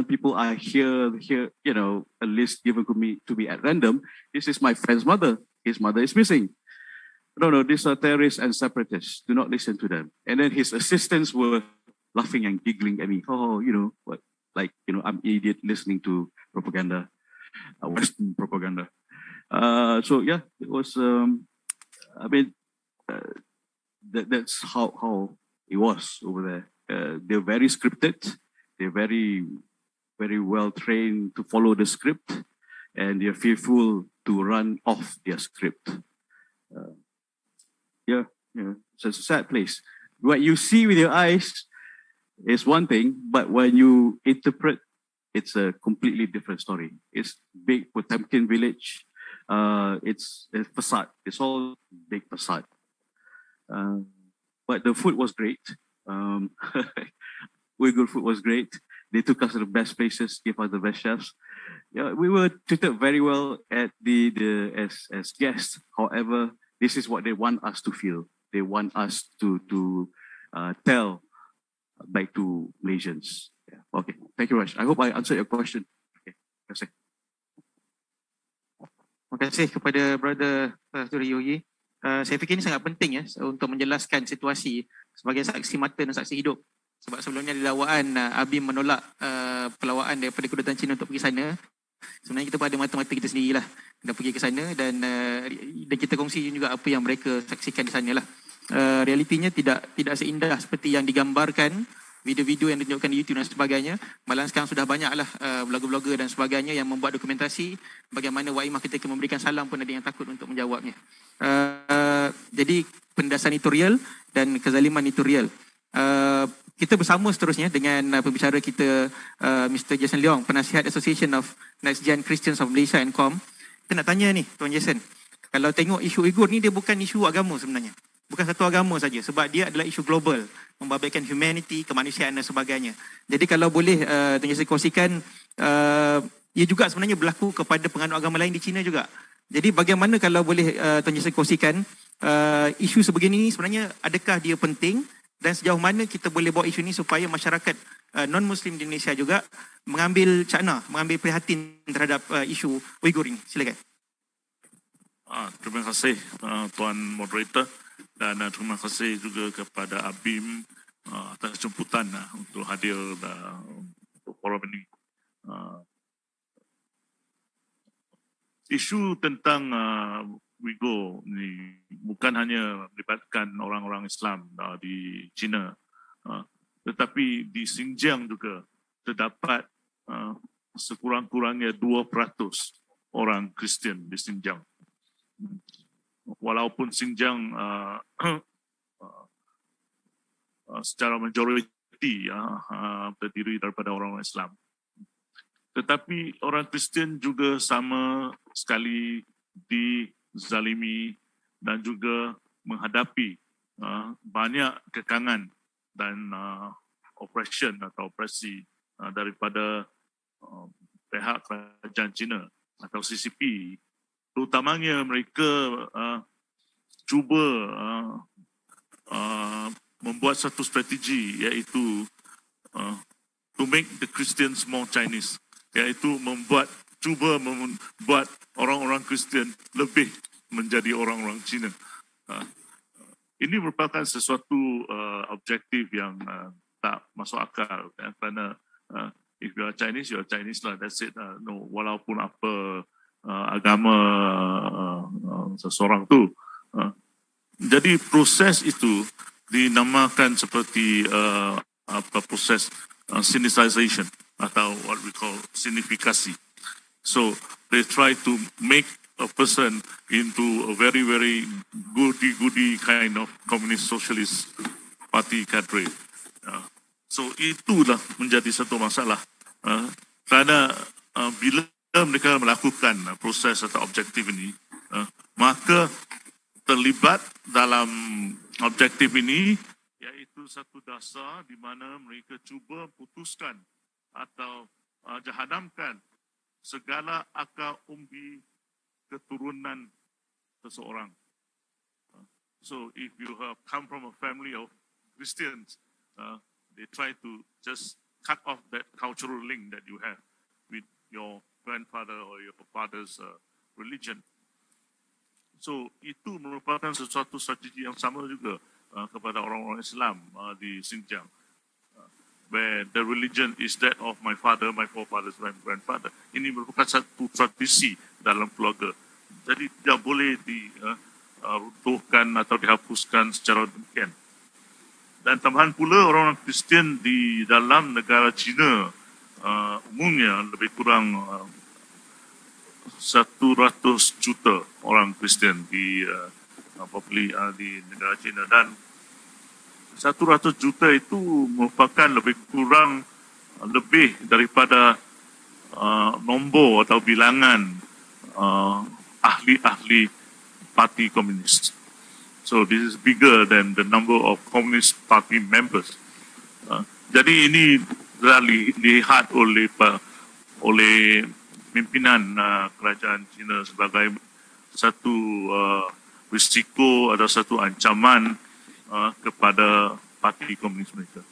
people I hear, you know, a list given to me at random. This is my friend's mother. His mother is missing. No, these are terrorists and separatists. Do not listen to them. And then his assistants were laughing and giggling at me. Oh, you know, what? Like, you know, I'm an idiot listening to propaganda, Western propaganda. So yeah, it was. I mean, that's how it was over there. They're very scripted. They're very, very well trained to follow the script, and they're fearful to run off their script. Yeah, so it's a sad place. What you see with your eyes is one thing, but when you interpret, it's a completely different story. It's big Potemkin village. It's a facade. It's all big facade. But the food was great. Uyghur food was great. They took us to the best places, gave us the best chefs. Yeah, we were treated very well at as guests. However, this is what they want us to feel. They want us to tell back to Malaysians. Yeah. Okay, thank you very much. I hope I answered your question. Okay, terima kasih. Terima kasih kepada Brother Yogi. Saya fikir ini sangat penting ya untuk menjelaskan situasi sebagai saksi mata dan saksi hidup. Sebab sebelumnya di dakwaan ABIM menolak pelawaan daripada kedutaan Cina untuk pergi sana. Sebenarnya kita pun ada mata-mata kita sendirilah dah pergi ke sana dan kita kongsi juga apa yang mereka saksikan di sana lah. Realitinya tidak seindah seperti yang digambarkan, video-video yang ditunjukkan di YouTube dan sebagainya. Malah sekarang sudah banyaklah blogger-blogger dan sebagainya yang membuat dokumentasi bagaimana Wak Imah ketika memberikan salam pun ada yang takut untuk menjawabnya. Jadi penindasan itu real dan kezaliman itu real. Kita bersama seterusnya dengan pembicara kita Mr. Jason Leong, Penasihat Association of Next Gen Christians of Malaysia and Com. Kita nak tanya ni Tuan Jason, kalau tengok isu Uighur ni dia bukan isu agama sebenarnya. Bukan satu agama saja sebab dia adalah isu global, membabitkan humanity, kemanusiaan dan sebagainya. Jadi kalau boleh Tuan Jason kongsikan, ia juga sebenarnya berlaku kepada penganut agama lain di China juga. Jadi bagaimana kalau boleh Tuan Jason kongsikan isu sebegini ni sebenarnya adakah dia penting? Dan sejauh mana kita boleh bawa isu ini supaya masyarakat non-Muslim di Indonesia juga mengambil cakna, mengambil prihatin terhadap isu Uighur ini. Silakan. Terima kasih Tuan Moderator dan terima kasih juga kepada ABIM atas jemputan untuk hadir untuk forum ini. Isu tentang Uighur ni bukan hanya melibatkan orang-orang Islam di China, tetapi di Xinjiang juga terdapat sekurang-kurangnya 2% orang Kristian di Xinjiang. Walaupun Xinjiang secara majoriti terdiri daripada orang Islam, tetapi orang Kristian juga sama sekali dizalimi dan juga menghadapi banyak kekangan dan operation atau operasi daripada pihak kerajaan China atau CCP. Terutamanya mereka cuba membuat satu strategi, iaitu to make the Christians more Chinese, iaitu cuba membuat orang-orang Kristian lebih menjadi orang-orang Cina. Ini merupakan sesuatu objektif yang tak masuk akal, kerana if you are Chinese lah, that's it. No, walaupun apa agama seseorang tu. Jadi proses itu dinamakan seperti proses sinicization atau what we call sinifikasi. So they try to make a person into a very, very goody-goody kind of communist socialist party cadre. So itulah menjadi satu masalah. Kerana bila mereka melakukan proses atau objektif ini, maka terlibat dalam objektif ini iaitu satu dasar di mana mereka cuba putuskan atau jahadamkan segala akar umbi keturunan seseorang. So if you have come from a family of Christians, they try to just cut off that cultural link that you have with your grandfather or your father's religion. So itu merupakan sesuatu strategi yang sama juga kepada orang-orang Islam di Xinjiang, where the religion is that of my father, my forefathers, my grandfather. Ini merupakan satu tradisi dalam keluarga. Jadi tidak boleh diruntuhkan atau dihapuskan secara demikian. Dan tambahan pula orang Kristian di dalam negara China umumnya lebih kurang 100 juta orang Kristian di negara China, dan 100 juta itu merupakan lebih daripada nombor atau bilangan ahli-ahli parti komunis. So this is bigger than the number of Communist Party members. Jadi ini dilihat oleh pimpinan kerajaan China sebagai satu risiko atau satu ancaman kepada parti komunis mereka.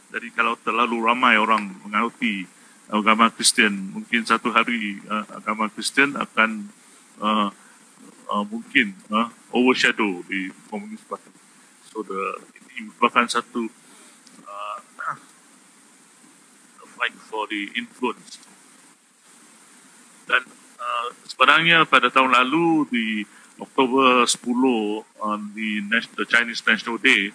Jadi kalau terlalu ramai orang mengakuti agama Kristian, mungkin satu hari agama Kristian akan mungkin overshadow di Komunis Parti. So ini merupakan satu fight for the influence. Dan sebenarnya pada tahun lalu di Oktober 10 the Chinese National Day,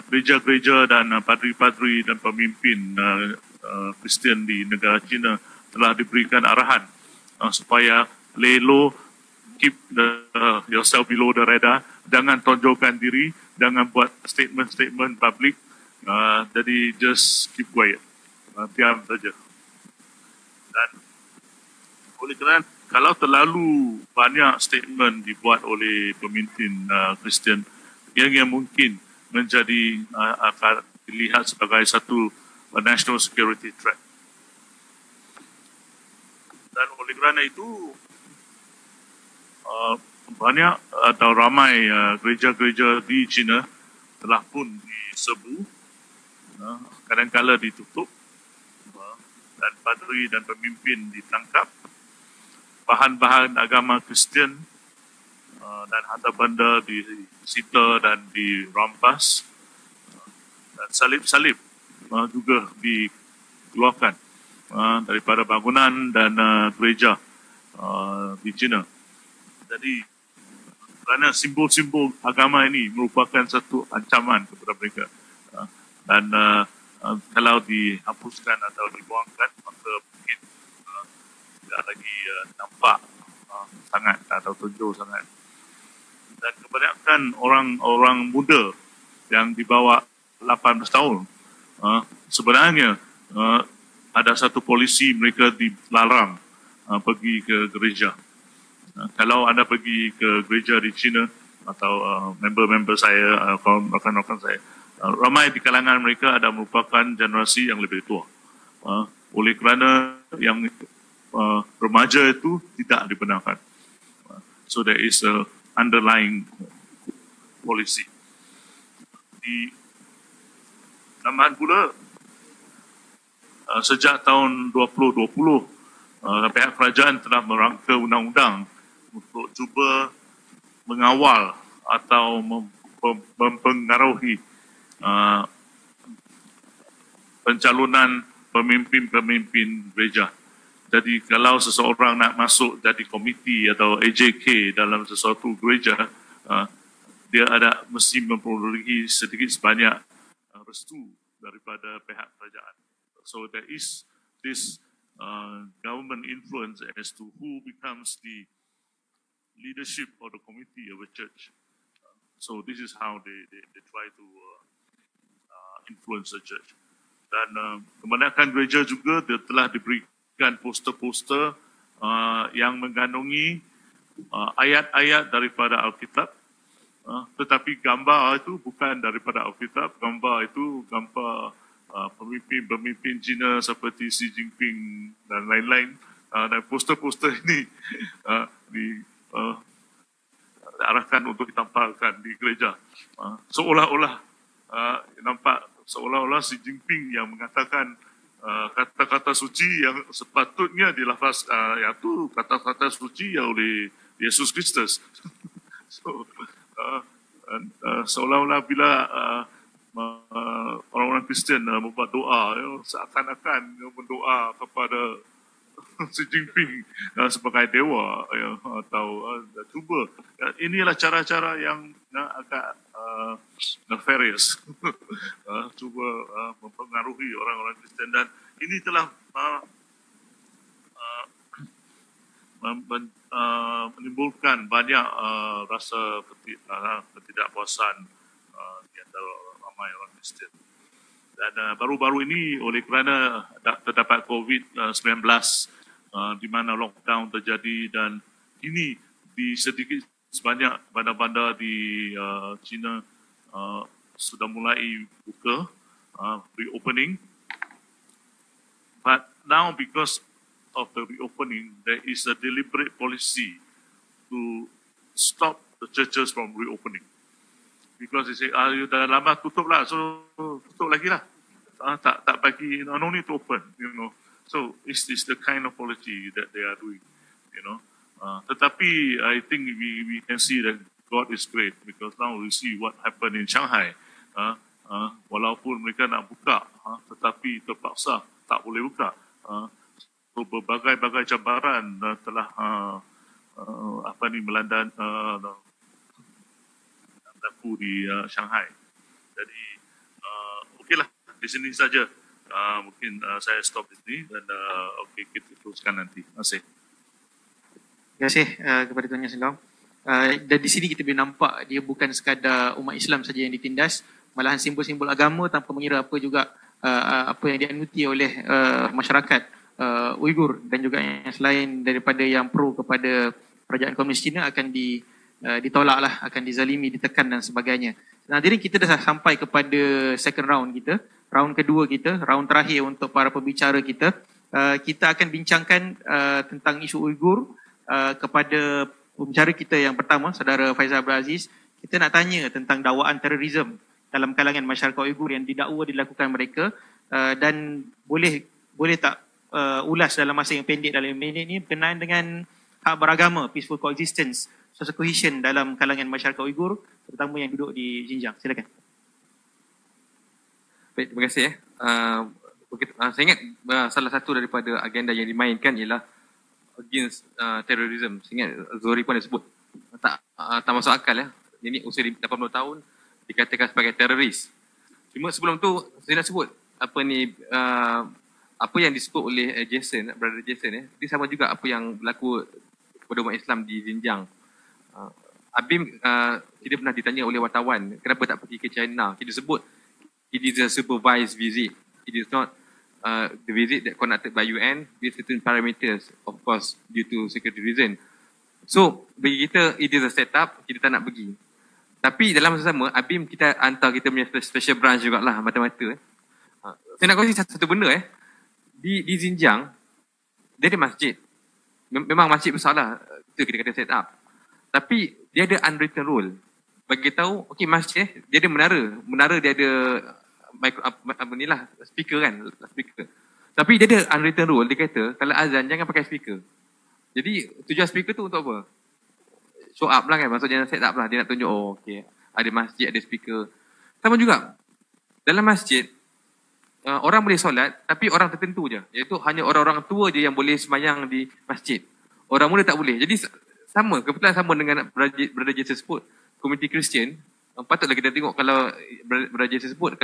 gereja-gereja dan padri-padri dan pemimpin Kristian di negara China telah diberikan arahan supaya lay low, keep yourself below the radar, jangan tonjolkan diri, jangan buat statement-statement public, jadi just keep quiet, diam saja. Dan oleh kerana kalau terlalu banyak statement dibuat oleh pemimpin Kristian yang mungkin menjadi akan dilihat sebagai satu national security threat. Dan oleh kerana itu banyak atau ramai gereja-gereja di China telah pun diserbu, kadang-kala ditutup, dan padri dan pemimpin ditangkap, bahan-bahan agama Kristian dan harta benda disita dan dirampas, dan salib-salib juga dikeluarkan daripada bangunan dan gereja di China. Jadi kerana simbol-simbol agama ini merupakan satu ancaman kepada mereka, dan kalau dihapuskan atau dibuangkan, maka mungkin tidak lagi nampak sangat atau tonjol sangat. Dan kebanyakan orang muda yang di bawah 18 tahun sebenarnya ada satu polisi mereka dilarang pergi ke gereja. Kalau anda pergi ke gereja di China atau member-member saya, rakan-rakan saya, ramai di kalangan mereka ada merupakan generasi yang lebih tua. Oleh kerana yang remaja itu tidak dibenarkan. So there is a underlying policy. Di tambahan pula, sejak tahun 2020, pihak kerajaan telah merangka undang-undang untuk cuba mengawal atau mempengaruhi pencalonan pemimpin-pemimpin gereja. Jadi kalau seseorang nak masuk jadi komiti atau AJK dalam sesuatu gereja, dia ada mesti memperolehi sedikit sebanyak restu daripada pihak kerajaan. So there is this government influence as to who becomes the leadership of the committee of a church. So this is how they try to influence the church. Dan kebanyakan gereja juga dia telah diberikan poster-poster yang mengandungi ayat-ayat daripada Alkitab, tetapi gambar itu bukan daripada Alkitab. Gambar itu gambar pemimpin-pemimpin China seperti Xi Jinping dan lain-lain. Dan poster-poster ini diarahkan untuk ditampalkan di gereja. Seolah-olah nampak seolah-olah Xi Jinping yang mengatakan kata-kata suci yang sepatutnya dilafaz, iaitu kata-kata suci oleh Yesus Kristus. So, seolah-olah bila orang-orang Kristian membuat doa, seakan-akan berdoa kepada Xi Jinping sebagai dewa, atau cuba. Inilah cara-cara yang agak nefarious, cuba mempengaruhi orang-orang Kristian, dan ini telah menimbulkan banyak rasa ketidakpuasan di antara ramai orang Kristian. Dan baru-baru ini oleh kerana terdapat COVID-19 di mana lockdown terjadi, dan ini di sedikit sebanyak bandar-bandar di China sudah mulai buka, reopening. But now because of the reopening, there is a deliberate policy to stop the churches from reopening. Because they say, you dah lama tutup lah, so tutup lagi lah. Tak bagi, no need to open, you know. So it's the kind of policy that they are doing, you know. Tetapi I think we can see that God is great because now we see what happened in Shanghai. Walaupun mereka nak buka, tetapi terpaksa tak boleh buka. So berbagai-bagai cabaran telah melanda berlaku di Shanghai. Jadi okeylah, di sini saja. Mungkin saya stop di sini dan kita teruskan nanti. Terima kasih. Terima kasih kepada Tuan Yang Selong. Dan di sini kita boleh nampak dia bukan sekadar umat Islam saja yang ditindas, malahan simbol-simbol agama tanpa mengira apa juga apa yang dianuti oleh masyarakat Uighur dan juga yang selain daripada yang pro kepada kerajaan komunis Cina akan ditolaklah, akan dizalimi, ditekan dan sebagainya. Nah, jadi kita dah sampai kepada second round kita, round kedua kita, round terakhir untuk para pembicara kita. Kita akan bincangkan tentang isu Uighur kepada pembicara kita yang pertama, Saudara Faizal Abdul Aziz. Kita nak tanya tentang dakwaan terorisme dalam kalangan masyarakat Uighur yang didakwa dilakukan mereka, dan boleh tak ulas dalam masa yang pendek dalam minit ini berkenaan dengan hak beragama, peaceful coexistence, social cohesion dalam kalangan masyarakat Uighur, terutama yang duduk di Xinjiang. Silakan. Baik, terima kasih. Saya ingat salah satu daripada agenda yang dimainkan ialah against terrorism. Saya ingat Zohri pun ada sebut. Tak masuk akal ya. Ini usia 80 tahun dikatakan sebagai teroris. Cuma sebelum tu saya nak sebut apa yang disebut oleh Brother Jason dia sama juga apa yang berlaku kepada umat Islam di Xinjiang. ABIM tidak pernah ditanya oleh wartawan kenapa tak pergi ke China. Kita sebut it is a supervised visit. It is not the visit that conducted by UN with certain parameters, of course, due to security reason. So, bagi kita, it is a setup, kita tak nak pergi. Tapi dalam masa sama, ABIM kita hantar kita punya special branch jugalah, mata-mata. Saya nak kongsi satu benda di Xinjiang, dia ada masjid. Memang masjid besar lah, itu kita kata set up. Tapi dia ada unwritten rule. Bagi tahu, okey masjid dia ada menara. Menara dia ada speaker kan, speaker. Tapi dia ada unwritten rule, dia kata kalau azan jangan pakai speaker. Jadi tujuan speaker tu untuk apa? Show up lah kan, maksudnya set up lah, dia nak tunjuk okey ada masjid, ada speaker. Sama juga dalam masjid orang boleh solat tapi orang tertentu je, iaitu hanya orang-orang tua je yang boleh sembahyang di masjid. Orang muda tak boleh. Jadi kebetulan sama dengan Brother Jason sebut, komuniti Kristian. Patutlah kita tengok kalau Brother Jason sebut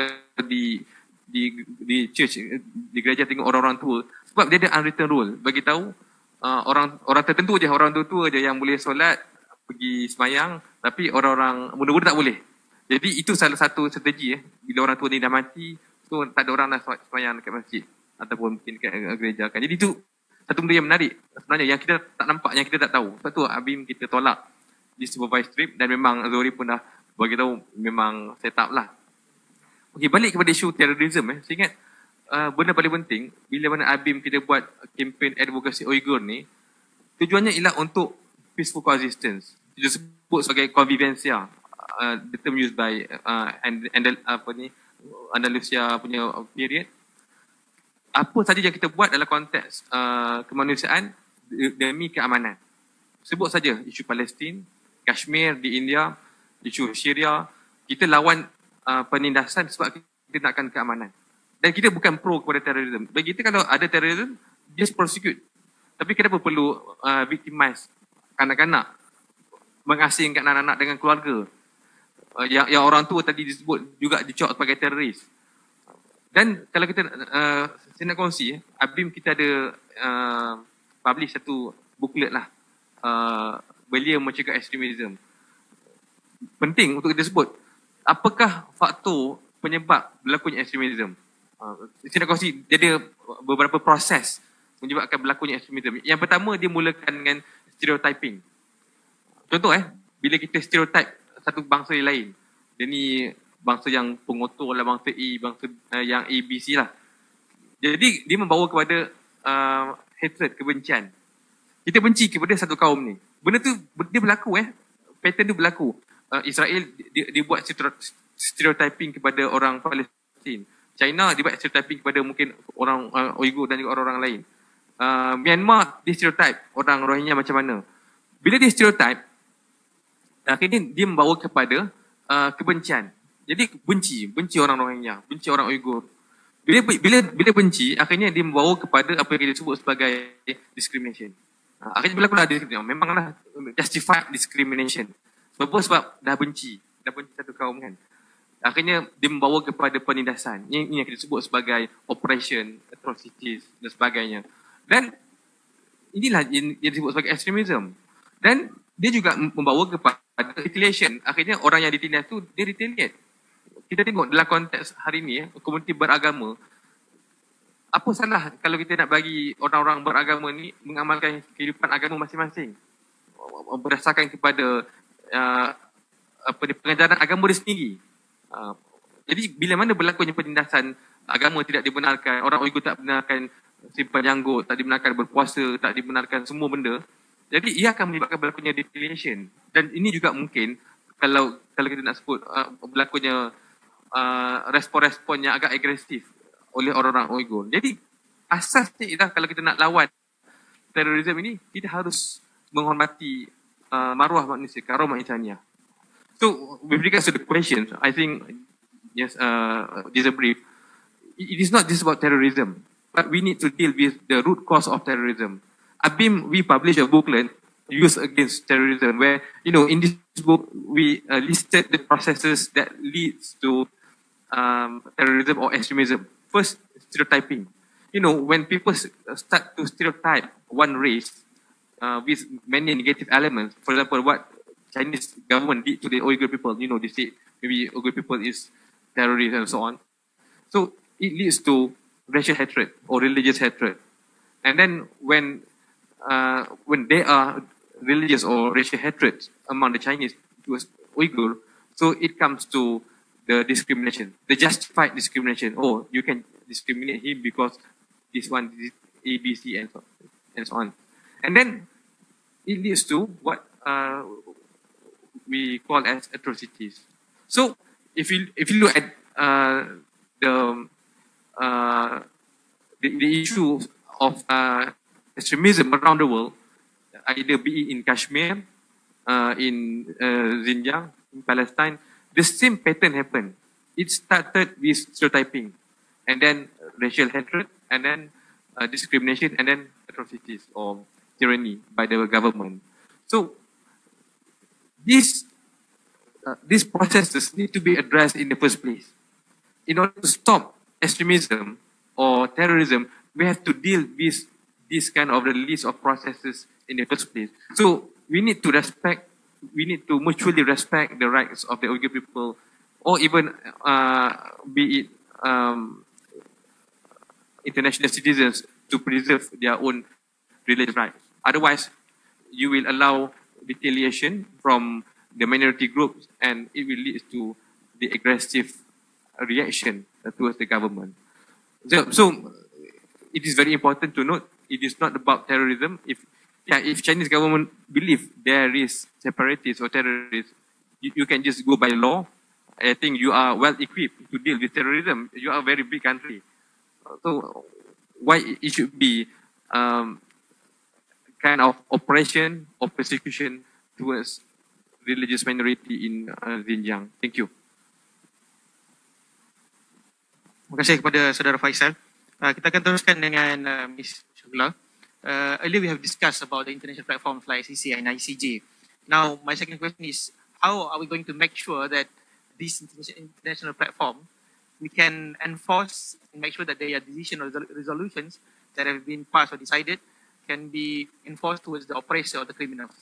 di church, di gereja tengok orang-orang tua, sebab dia ada unwritten rule bagi tahu orang tertentu je, orang tua je yang boleh solat pergi sembahyang, tapi orang-orang muda-muda tak boleh. Jadi itu salah satu strategi bila orang tua ni dah mati, so tak ada orang nak sembahyang dekat masjid ataupun mungkin dekat gereja kan. Jadi itu satu benda yang menarik sebenarnya yang kita tak nampak, yang kita tak tahu. Sebab tu ABIM kita tolak di supervised trip dan memang Zohri pun dah bagi tahu memang set up lah. Okey, balik kepada isu terorisme saya ingat benda paling penting bila mana ABIM kita buat kempen advokasi Uighur ni, tujuannya ialah untuk peaceful coexistence. Kita sebut sebagai convivencia, the term used by Andalusia punya period. Apa saja yang kita buat dalam konteks kemanusiaan demi keamanan. Sebut saja isu Palestin, Kashmir di India, isu Syria, kita lawan penindasan sebab kita nakkan keamanan. Dan kita bukan pro kepada terorisme. Bagi kita kalau ada terorisme, just prosecute. Tapi kenapa perlu victimize kanak-kanak, mengasingkan anak-anak dengan keluarga? Yang orang tua tadi disebut juga dicok sebagai teroris. Dan kalau kita saya nak kongsi, ABIM kita ada publish satu booklet lah, Belia Mencegah Ekstremisme. Penting untuk kita sebut apakah faktor penyebab berlakunya ekstremisme. Saya nak kongsi, dia ada beberapa proses menyebabkan berlakunya ekstremisme. Yang pertama, dia mulakan dengan stereotyping. Contoh bila kita stereotype satu bangsa yang lain, dia ni bangsa yang pengotor lah, bangsa A, bangsa yang A, B, C lah. Jadi dia membawa kepada hatred, kebencian. Kita benci kepada satu kaum ni. Benda tu dia berlaku pattern tu berlaku. Israel dia buat stereotyping kepada orang Palestin. China dia buat stereotyping kepada mungkin orang Uighur dan juga orang-orang lain. Myanmar dia stereotype orang Rohingya macam mana. bila dia stereotype, akhirnya dia membawa kepada kebencian. Jadi benci orang Rohingya, benci orang Uighur. Bila benci, akhirnya dia membawa kepada apa yang disebut sebagai discrimination. Akhirnya berlakulah discrimination. Memanglah justified discrimination. Sebab dah benci satu kaum kan. Akhirnya dia membawa kepada penindasan. Ini yang kita sebut sebagai operation, atrocities dan sebagainya. Dan inilah yang disebut sebagai extremism. Dan dia juga membawa kepada retaliation. Akhirnya orang yang ditindas tu dia retaliate. Kita tengok dalam konteks hari ini, komuniti beragama, apa salah kalau kita nak bagi orang-orang beragama ni mengamalkan kehidupan agama masing-masing berdasarkan kepada pengajaran agama dia sendiri. Jadi bila mana berlakunya penindasan, agama tidak dibenarkan, orang Uighur tak dibenarkan simpan janggut, tak dibenarkan berpuasa, tak dibenarkan semua benda, jadi ia akan menyebabkan berlakunya retaliation. Dan ini juga mungkin kalau kita nak sebut berlakunya respon-respon yang agak agresif oleh orang-orang Uighur. Jadi asasnya ialah kalau kita nak lawan terorisme ini, kita harus menghormati maruah manusia, karamah insaniah. So with regards to the questions, I think yes, just a brief. It is not just about terrorism, but we need to deal with the root cause of terrorism. ABIM, we published a booklet, Use Against Terrorism, where, in this book, we listed the processes that leads to terrorism or extremism. First, stereotyping. When people start to stereotype one race with many negative elements, for example, what Chinese government did to the Uyghur people, they say maybe Uyghur people is terrorists and so on. So it leads to racial hatred or religious hatred. And then when there are religious or racial hatred among the Chinese towards Uyghur, so it comes to the discrimination, the justified discrimination. Oh, you can discriminate him because this one, this A, B, C, and so on. And then it leads to what we call as atrocities. So if you look at the issue of extremism around the world, either be it in Kashmir, in Xinjiang, in Palestine, the same pattern happened. It started with stereotyping, and then racial hatred, and then discrimination, and then atrocities or tyranny by the government. So these processes need to be addressed in the first place. In order to stop extremism or terrorism, we have to deal with this kind of release of processes in the first place. So we need to mutually respect the rights of the Uyghur people, or even be it international citizens, to preserve their own religious rights. Otherwise, you will allow retaliation from the minority groups, and it will lead to the aggressive reaction towards the government. So it is very important to note, it is not about terrorism. If Chinese government believe there is separatists or terrorists, you can just go by law. I think you are well equipped to deal with terrorism. You are a very big country. So why it should be kind of oppression or persecution towards religious minority in Xinjiang? Thank you. Terima kasih kepada Saudara Faisal. Kita akan teruskan dengan Ms. Shugla. Earlier we have discussed about the international platforms like ICC and ICJ. Now, my second question is, how are we going to make sure that these international platforms, we can enforce and make sure that their decision or resolutions that have been passed or decided can be enforced towards the oppressor or the criminals?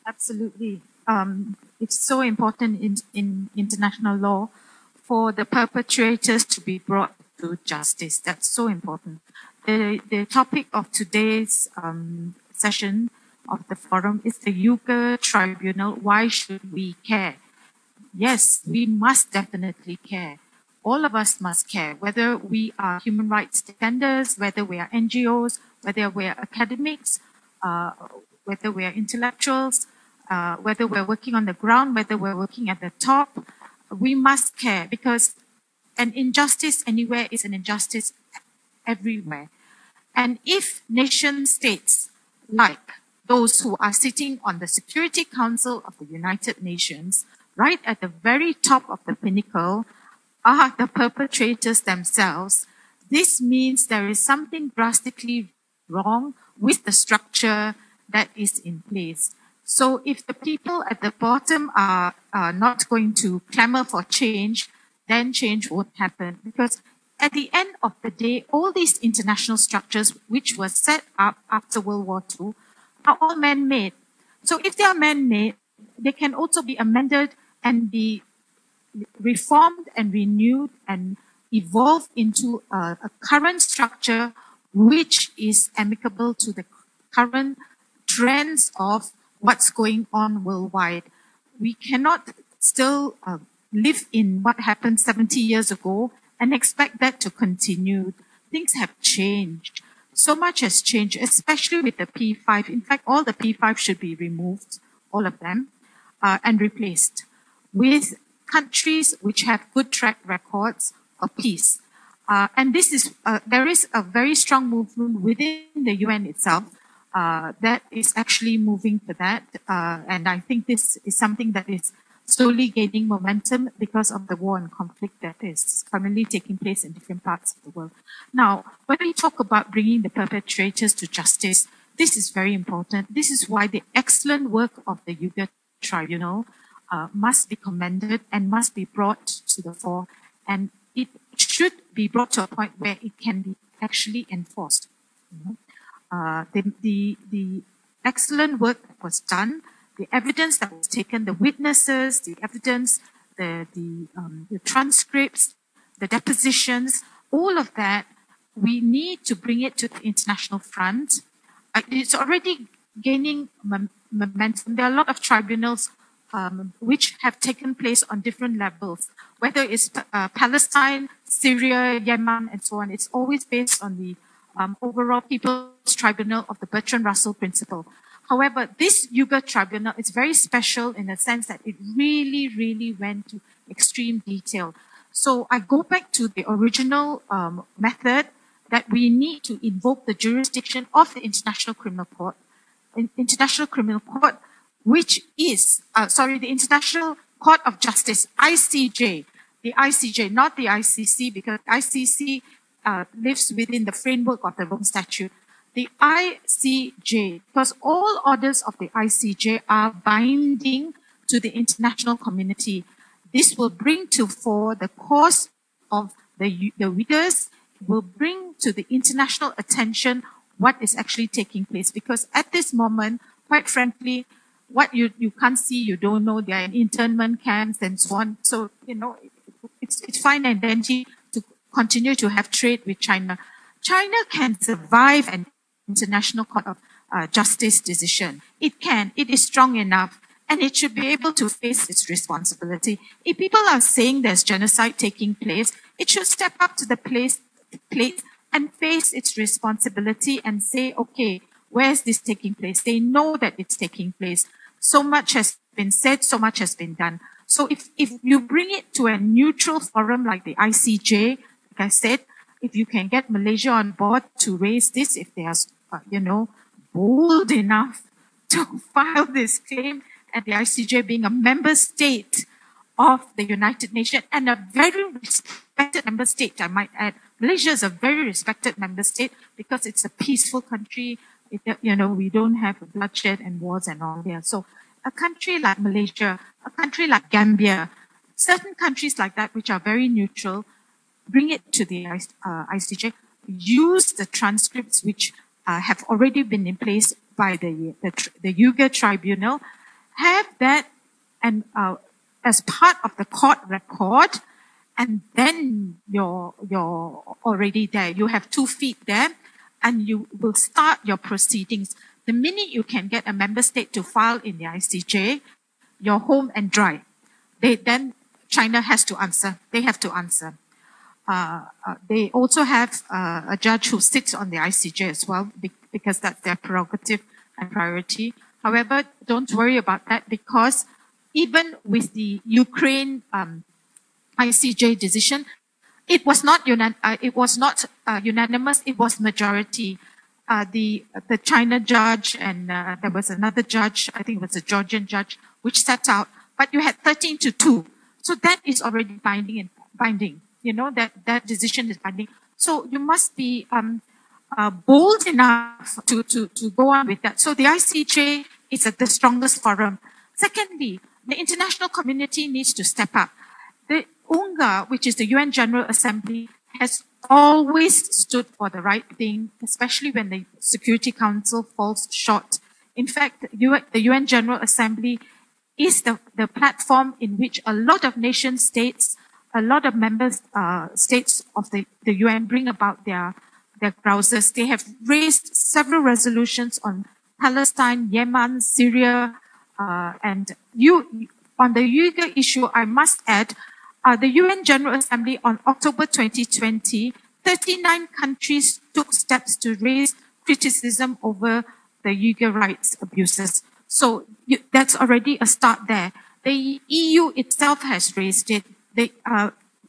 Absolutely. It's so important in international law for the perpetrators to be brought to justice. That's so important. The topic of today's session of the forum is the Uighur Tribunal. Why should we care? Yes, we must definitely care. All of us must care, whether we are human rights defenders, whether we are NGOs, whether we are academics, whether we are intellectuals, whether we're working on the ground, whether we're working at the top. We must care, because an injustice anywhere is an injustice everywhere. And if nation states like those who are sitting on the Security Council of the United Nations, right at the very top of the pinnacle, are the perpetrators themselves. This means there is something drastically wrong with the structure that is in place. So if the people at the bottom are not going to clamor for change, then change won't happen. Because at the end of the day, all these international structures which were set up after World War II are all man-made. So if they are man-made, they can also be amended and be reformed and renewed and evolve into a current structure which is amicable to the current trends of what's going on worldwide. We cannot still live in what happened 70 years ago and expect that to continue. Things have changed. So much has changed, especially with the P5. In fact, all the P5 should be removed, all of them, and replaced with countries which have good track records of peace. And this is, there is a very strong movement within the UN itself that is actually moving for that. And I think this is something that is slowly gaining momentum because of the war and conflict that is currently taking place in different parts of the world. Now, when we talk about bringing the perpetrators to justice, this is very important. This is why the excellent work of the Uighur Tribunal must be commended and must be brought to the fore. And it should be brought to a point where it can be actually enforced. The excellent work that was done, the evidence that was taken, the witnesses, the evidence, the transcripts, the depositions, all of that, we need to bring it to the international front. It's already gaining momentum. There are a lot of tribunals which have taken place on different levels, whether it's Palestine, Syria, Yemen, and so on. It's always based on the overall People's Tribunal of the Bertrand Russell Principle. However, this Uighur Tribunal is very special in the sense that it really, really went to extreme detail. So I go back to the original method that we need to invoke the jurisdiction of the International Criminal Court. International Criminal Court, which is, the International Court of Justice, ICJ, the ICJ, not the ICC, because ICC lives within the framework of the Rome Statute. The ICJ, because all orders of the ICJ are binding to the international community. This will bring to fore the cause of the Uyghurs, will bring to the international attention what is actually taking place. Because at this moment, quite frankly, what you can't see, you don't know, they are in internment camps and so on. So, you know, it's fine and dandy to continue to have trade with China. China can survive an International Court of Justice decision. It can. It is strong enough. And it should be able to face its responsibility. If people are saying there's genocide taking place, it should step up to the plate and face its responsibility and say, okay, where's this taking place? They know that it's taking place. So much has been said, so much has been done. So if you bring it to a neutral forum like the ICJ, like I said, if you can get Malaysia on board to raise this, if they are, bold enough to file this claim, and the ICJ being a member state of the United Nations and a very respected member state, I might add. Malaysia is a very respected member state because it's a peaceful country. We don't have bloodshed and wars and all there. So a country like Malaysia, a country like Gambia, certain countries like that which are very neutral, bring it to the ICJ, use the transcripts which have already been in place by the Uighur Tribunal, have that and as part of the court record, and then you're already there. You have 2 feet there, and you will start your proceedings. The minute you can get a member state to file in the ICJ, you're home and dry. Then China has to answer. They have to answer. They also have a judge who sits on the ICJ as well, because that's their prerogative and priority. However, don't worry about that, because even with the Ukraine ICJ decision, it was not unanimous, it was majority. the China judge and there was another judge, I think it was a Georgian judge, which set out, but you had 13-2. So that is already binding. You know, that decision is binding. So you must be bold enough to go on with that. So the ICJ is the strongest forum. Secondly, the international community needs to step up. The UNGA, which is the UN General Assembly, has always stood for the right thing, especially when the Security Council falls short. In fact, the UN General Assembly is the platform in which a lot of nation states, a lot of member states of the UN bring about their grouses. They have raised several resolutions on Palestine, Yemen, Syria, and on the Uyghur issue, I must add, the UN General Assembly on October 2020, 39 countries took steps to raise criticism over the Uyghur rights abuses. So that's already a start there. The EU itself has raised it.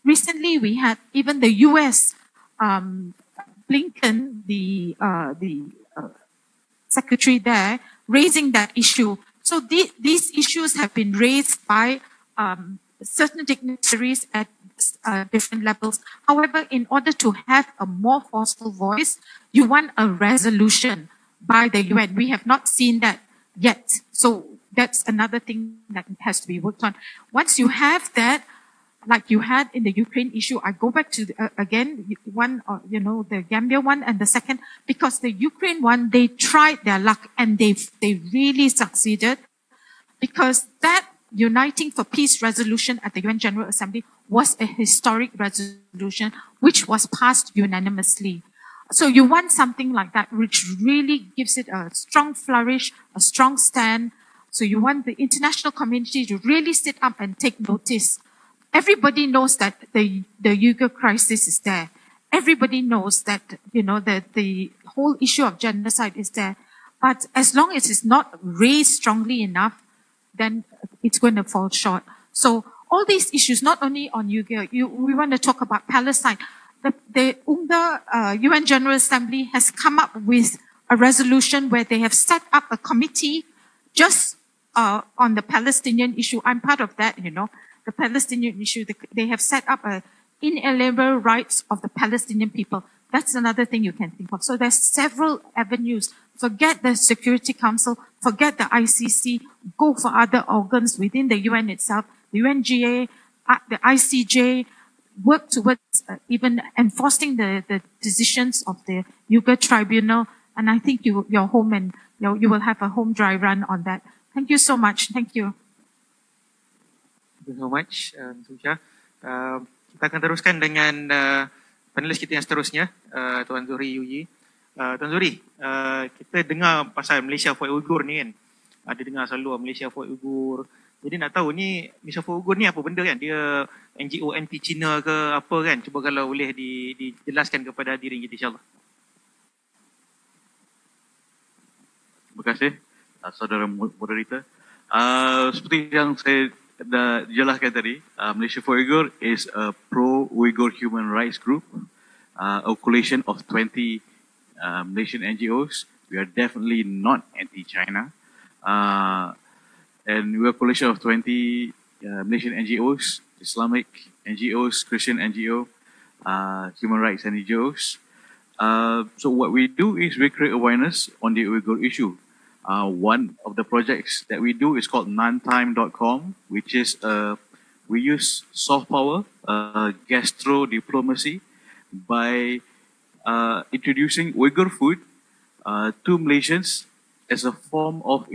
Recently, we had even the US, Blinken, the secretary there, raising that issue. So these issues have been raised by certain dignitaries at different levels. However, in order to have a more forceful voice, you want a resolution by the UN. We have not seen that yet. So that's another thing that has to be worked on. Once you have that, like you had in the Ukraine issue, I go back to again one, the Gambia one and the second, because the Ukraine one, they tried their luck and they really succeeded, because that Uniting for Peace resolution at the UN General Assembly was a historic resolution which was passed unanimously. So you want something like that which really gives it a strong flourish, a strong stand. So you want the international community to really sit up and take notice. Everybody knows that the Uyghur crisis is there. Everybody knows that, that the whole issue of genocide is there. But as long as it's not raised strongly enough, then it's going to fall short. So all these issues, not only on Uyghur, we want to talk about Palestine. The UNGA, UN General Assembly, has come up with a resolution where they have set up a committee just on the Palestinian issue. I'm part of that, the Palestinian issue. They have set up inalienable rights of the Palestinian people. That's another thing you can think of. So there's several avenues. Forget the Security Council, forget the ICC, go for other organs within the UN itself, the UNGA, the ICJ, work towards even enforcing the decisions of the Uyghur Tribunal. And I think you're home and you will have a home dry run on that. Thank you so much. Thank you. Thank you so much, Susha. Kita akan teruskan dengan panelis kita yang seterusnya, Tuan Zuhri Yuji. Tuan Zuhri, kita dengar pasal Malaysia for Uighur ni kan. Ada dengar selalu Malaysia for Uighur. Jadi nak tahu ni Malaysia for Uighur ni apa benda kan? Dia NGO anti Cina ke apa kan? Cuba kalau boleh dijelaskan kepada hadirin kita insyaAllah. Terima kasih, saudara moderator. Seperti yang saya dah jelaskan tadi, Malaysia for Uighur is a pro-Uyghur human rights group, a coalition of 20 Malaysian NGOs. We are definitely not anti-China. And we're a coalition of 20 Malaysian NGOs, Islamic NGOs, Christian NGO, human rights NGOs. So what we do is we create awareness on the Uyghur issue. One of the projects that we do is called nantime.com, which is we use soft power, gastro diplomacy, by introducing Uyghur food to Malaysians as a form of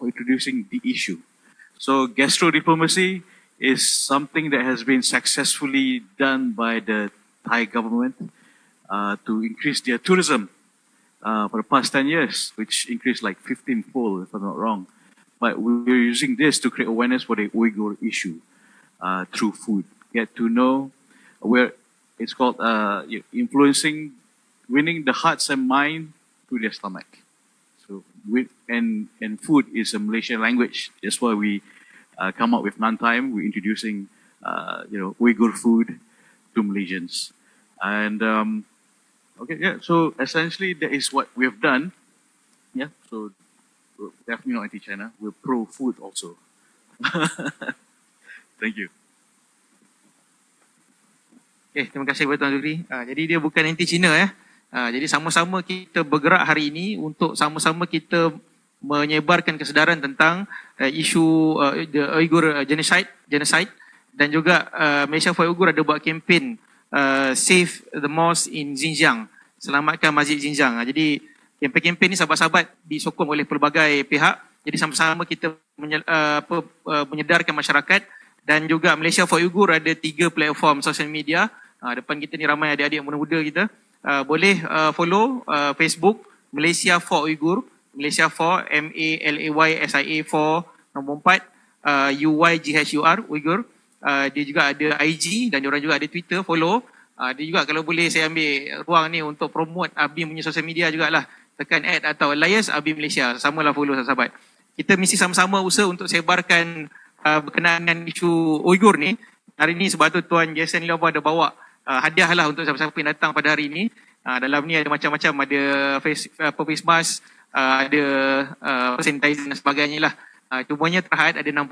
introducing the issue. So gastro diplomacy is something that has been successfully done by the Thai government to increase their tourism for the past 10 years, which increased like 15-fold, if I'm not wrong. But we're using this to create awareness for the Uyghur issue through food. Get to know where it's called winning the hearts and mind through their stomach. So, and food is a Malaysian language. That's why we come up with Nantime. We're introducing, Uyghur food to Malaysians. And Okay, yeah. So essentially, that is what we have done. Yeah. So we're definitely not anti-China. We're pro-food also. Thank you. Okay, terima kasih kepada Tuan Zuri. Jadi dia bukan anti-Cina ya. Jadi sama-sama kita bergerak hari ini untuk sama-sama kita menyebarkan kesedaran tentang isu the Uighur genocide dan juga Malaysia for Uighur ada buat kempen Save the Mosque in Xinjiang, selamatkan Masjid Xinjiang. Jadi kempen-kempen ni sahabat-sahabat disokong oleh pelbagai pihak. Jadi sama-sama kita menyedarkan masyarakat dan juga Malaysia for Uighur ada 3 platform social media. Depan kita ni ramai adik-adik muda-muda kita. Boleh follow Facebook Malaysia for Uighur, Malaysia for MALAYSIA for nombor 4 UYGHUR Uighur. Dia juga ada IG dan diorang juga ada Twitter, follow. Dia juga kalau boleh saya ambil ruang ni untuk promote ABIM punya social media jugalah. Tekan add atau alias ABIM Malaysia. Samalah follow sahabat. Kita mesti sama-sama usaha untuk sebarkan berkenaan dengan isu Uighur ni. Hari ni sebab tu Tuan Jason Liao ada bawa hadiah lah untuk siapa-siapa yang datang pada hari ini. Dalam ni ada macam-macam, ada face mask, ada sanitizer dan sebagainya lah. Cumanya terhad ada 60.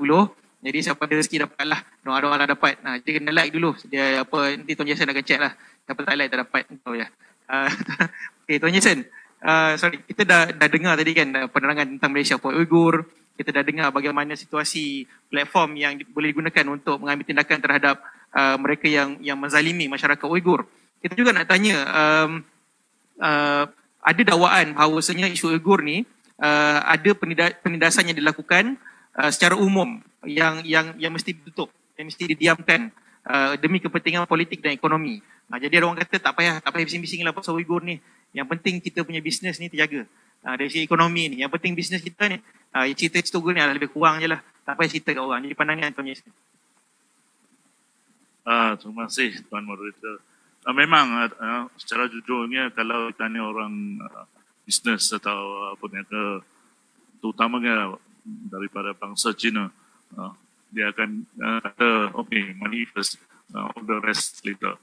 Jadi siapa ada rezeki dapat lah. Doa-doa lah dapat. Dia kena like dulu. Dia apa nanti Tuan Jason akan check lah. Siapa tak like tak dapat. Tahu ya. Okay, Tuan Jason. Sorry, kita dah dengar tadi kan penerangan tentang Malaysia for Uighur. Kita dah dengar bagaimana situasi platform yang boleh digunakan untuk mengambil tindakan terhadap mereka yang menzalimi masyarakat Uighur. Kita juga nak tanya, ada dakwaan bahawasanya isu Uighur ni ada penindasan yang dilakukan secara umum yang mesti ditutup, yang mesti didiamkan demi kepentingan politik dan ekonomi. Jadi ada orang kata tak payah bising-bising lah pasal Uighur ni. Yang penting kita punya bisnes ni terjaga. Dari segi ekonomi ni, yang penting bisnes kita ni, cerita-cerita Uighur ni lebih kurang je lah. Tak payah cerita kat orang. Jadi pandangan Tuan Jason. Terima kasih Tuan Moderator. Memang secara jujurnya kalau tanya orang bisnes atau peniaga, terutamanya daripada bangsa Cina, dia akan kata, okay, money first, all the rest later.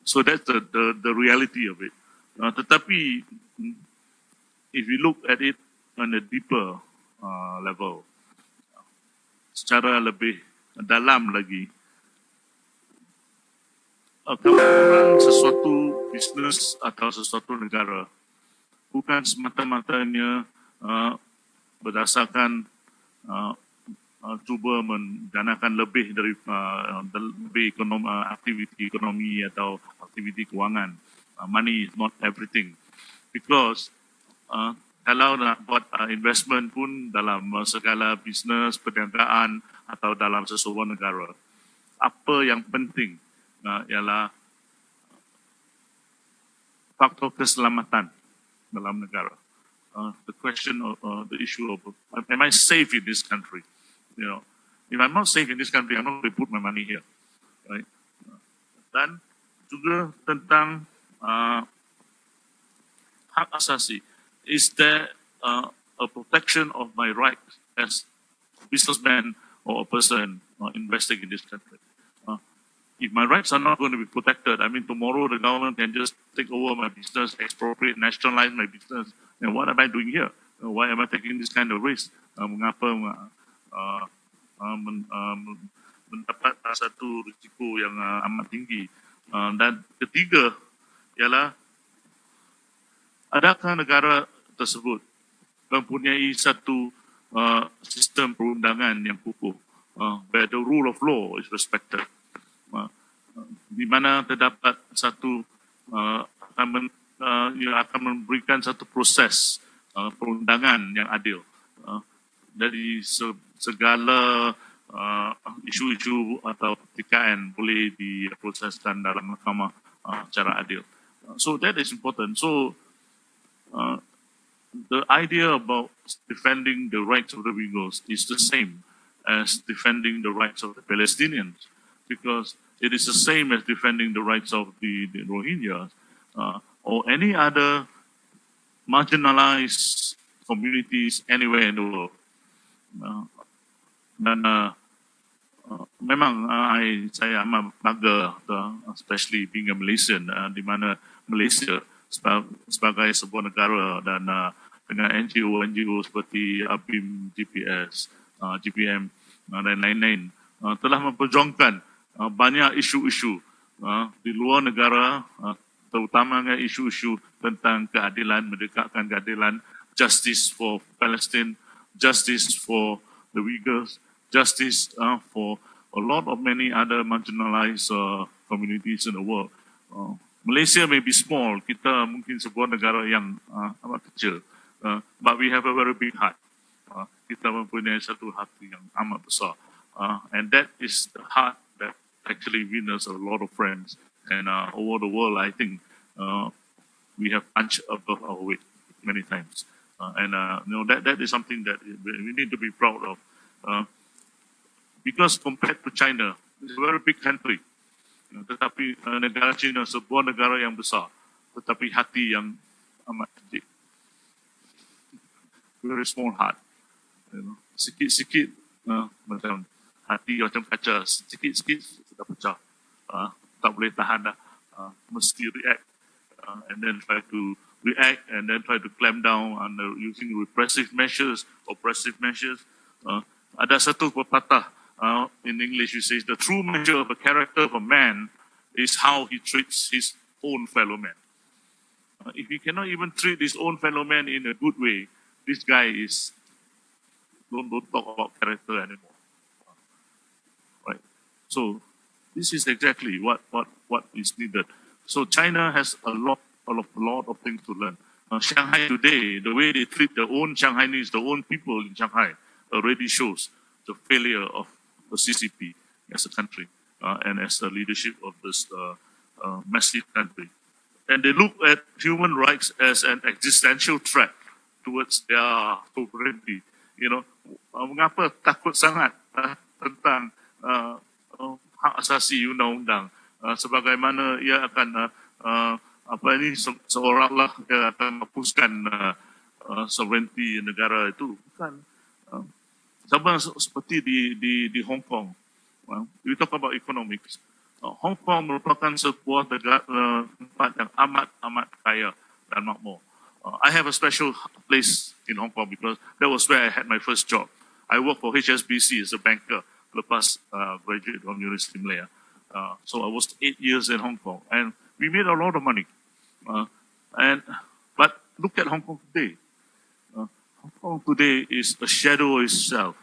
So that's the reality of it. Tetapi if you look at it on a deeper level, secara lebih dalam lagi, kalau sesuatu bisnes atau sesuatu negara bukan semata-matanya berdasarkan cuba menjanakan lebih dari lebih aktiviti ekonomi atau aktiviti kewangan. Money is not everything, because kalau nak buat investment pun dalam segala bisnes, perniagaan atau dalam sesebuah negara, apa yang penting ialah faktor keselamatan dalam negara. The question of the issue of am I safe in this country? You know, if I'm not safe in this country, I'm not going to put my money here, right? Dan juga tentang hak asasi. Is there a protection of my rights as a businessman or a person investing in this country? If my rights are not going to be protected, I mean, tomorrow the government can just take over my business, expropriate, nationalize my business. And what am I doing here? Why am I taking this kind of risk? Mengapa mendapat satu risiko yang amat tinggi? Dan ketiga ialah, adakah negara tersebut mempunyai satu sistem perundangan yang kukuh, where the rule of law is respected, di mana terdapat satu yang akan memberikan satu proses perundangan yang adil dari segala isu-isu atau pertikaian boleh diproseskan dalam mahkamah secara adil. So that is important. So the idea about defending the rights of the Uyghurs is the same as defending the rights of the Palestinians, because it is the same as defending the rights of the Rohingyas or any other marginalized communities anywhere in the world. Dan memang saya amat bangga, especially being a Malaysian, di mana Malaysia sebagai sebuah negara dan dengan NGO seperti ABIM, GPS, GPM dan lain-lain telah memperjuangkan banyak isu-isu di luar negara, terutamanya isu-isu tentang keadilan, mendekatkan keadilan, justice for Palestine, justice for the Uyghurs, justice for a lot of many other marginalized communities in the world. Malaysia may be small, kita mungkin sebuah negara yang amat kecil, but we have a very big heart. Kita mempunyai satu hati yang amat besar, and that is the heart that actually wins us a lot of friends. And over the world, I think we have punched above our weight many times. And that is something that we need to be proud of. Because compared to China, it's a very big country. Tetapi negara China sebuah negara yang besar, tetapi hati yang amat kecil. Very small heart. Sikit-sikit macam hati macam kaca, sikit-sikit sudah pecah. Tak boleh tahan dah, mesti react, and then try to react, and then try to clamp down under using repressive measures, oppressive measures. Ada satu pepatah in English, it says the true measure of a character of a man is how he treats his own fellow man. If he cannot even treat his own fellow man in a good way, this guy is don't talk about character anymore. Right? So this is exactly what is needed. So China has a lot of things to learn. Shanghai today, the way they treat their own Shanghainese, their own people in Shanghai, already shows the failure of the CCP as a country and as the leadership of this massive country. And they look at human rights as an existential threat towards their sovereignty. Mengapa takut sangat tentang hak asasi undang-undang, sebagaimana ia akan seolah-olah ia akan menghapuskan sovereignty negara itu. Bukan. Sama seperti di Hong Kong. We talk about economics. Hong Kong merupakan sebuah tempat yang amat kaya dan makmur. I have a special place in Hong Kong because that was where I had my first job. I worked for HSBC as a banker, lepas graduate from University Malaya. So I was 8 years in Hong Kong, and we made a lot of money. But look at Hong Kong today. Hong Kong today is a shadow itself.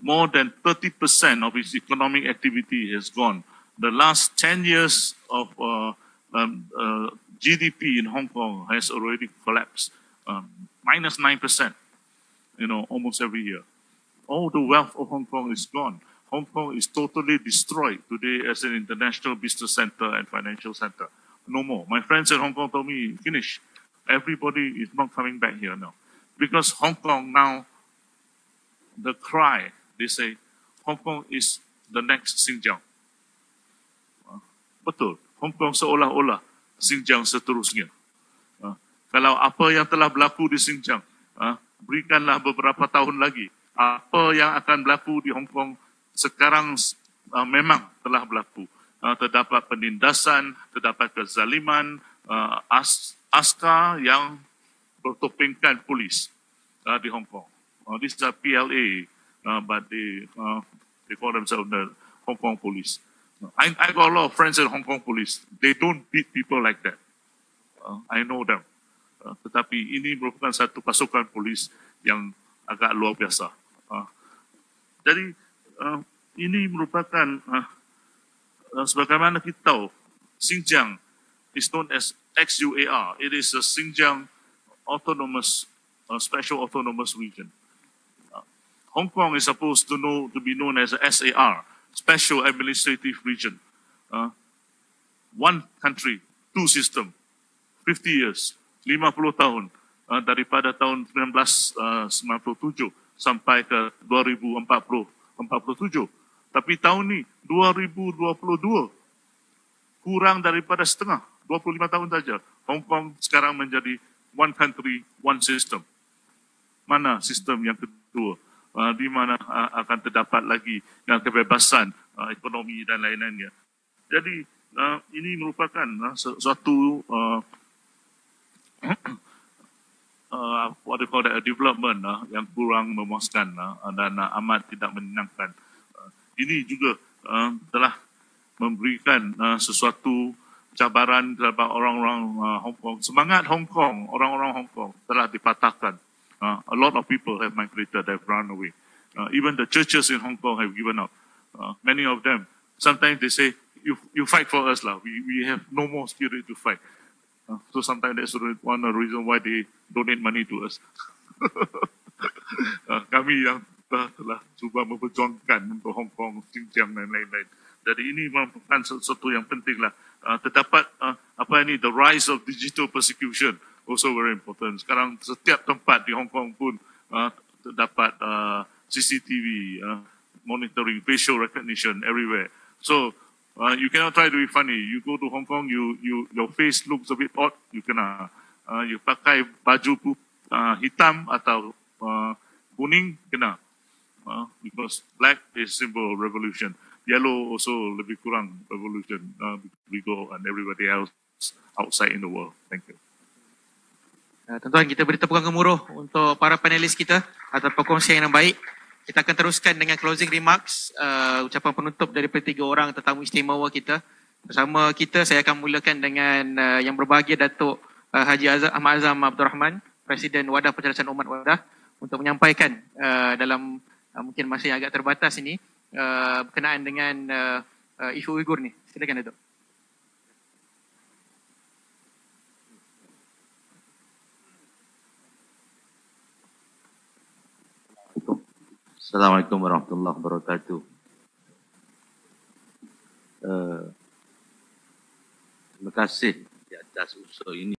More than 30% of its economic activity has gone. The last 10 years of GDP in Hong Kong has already collapsed, minus 9%, almost every year. All the wealth of Hong Kong is gone. Hong Kong is totally destroyed today as an international business center and financial center. No more. My friends in Hong Kong told me, finish. Everybody is not coming back here now. Because Hong Kong now, the cry, they say, Hong Kong is the next Xinjiang. Betul. Hong Kong seolah-olah Xinjiang seterusnya. Kalau apa yang telah berlaku di Xinjiang, berikanlah beberapa tahun lagi. Apa yang akan berlaku di Hong Kong sekarang memang telah berlaku. Terdapat penindasan, terdapat kezaliman, askar yang bertopengkan polis di Hong Kong. This is a PLA, but they call themselves the Hong Kong police. I got a lot of friends in Hong Kong police. They don't beat people like that. I know them. Tetapi ini merupakan satu pasukan polis yang agak luar biasa. Jadi ini merupakan sebagaimana kita tahu, Xinjiang is known as XUAR. It is a Xinjiang autonomous, special autonomous region. Hong Kong is supposed to be known as a SAR, Special Administrative Region. One country, two system, 50 years, 50 tahun, daripada tahun 1997 sampai ke 2047. Tapi tahun ni, 2022, kurang daripada setengah, 25 tahun saja. Hong Kong sekarang menjadi one country, one system. Mana sistem yang kedua? di mana akan terdapat lagi kebebasan ekonomi dan lain-lainnya. Jadi ini merupakan suatu what they call that, a development yang kurang memuaskan dan amat tidak menyenangkan. Ini juga telah memberikan sesuatu cabaran terhadap orang-orang Hong Kong. Semangat Hong Kong, orang-orang Hong Kong telah dipatahkan. A lot of people have migrated, have run away. Even the churches in Hong Kong have given up. Many of them, sometimes they say, you fight for us lah. We have no more spirit to fight. So sometimes that's one of the reason why they donate money to us. Kami yang telah cuba memperjuangkan untuk Hong Kong, Xinjiang dan lain-lain. Jadi ini merupakan sesuatu yang penting lah. Terdapat the rise of digital persecution also very important. Sekarang setiap tempat di Hong Kong pun terdapat CCTV, monitoring, facial recognition everywhere. So you cannot try to be funny. You go to Hong Kong, your face looks a bit odd, you kena. You pakai baju hitam atau kuning, kena. Because black is symbol of revolution. Yellow also lebih kurang revolution. We go and everybody else outside in the world. Thank you. Tuan-tuan, kita beri tepukan gemuruh untuk para panelis kita atas perkongsian yang baik. Kita akan teruskan dengan closing remarks, ucapan penutup daripada 3 orang tetamu istimewa kita. Bersama kita, saya akan mulakan dengan yang berbahagia Datuk Haji Ahmad Azam Abdul Rahman, Presiden Wadah Pencerdasan Umat Wadah, untuk menyampaikan dalam mungkin masa yang agak terbatas ini berkenaan dengan isu Uighur ni. Silakan Datuk. Assalamualaikum warahmatullahi wabarakatuh. Terima kasih di atas usul ini.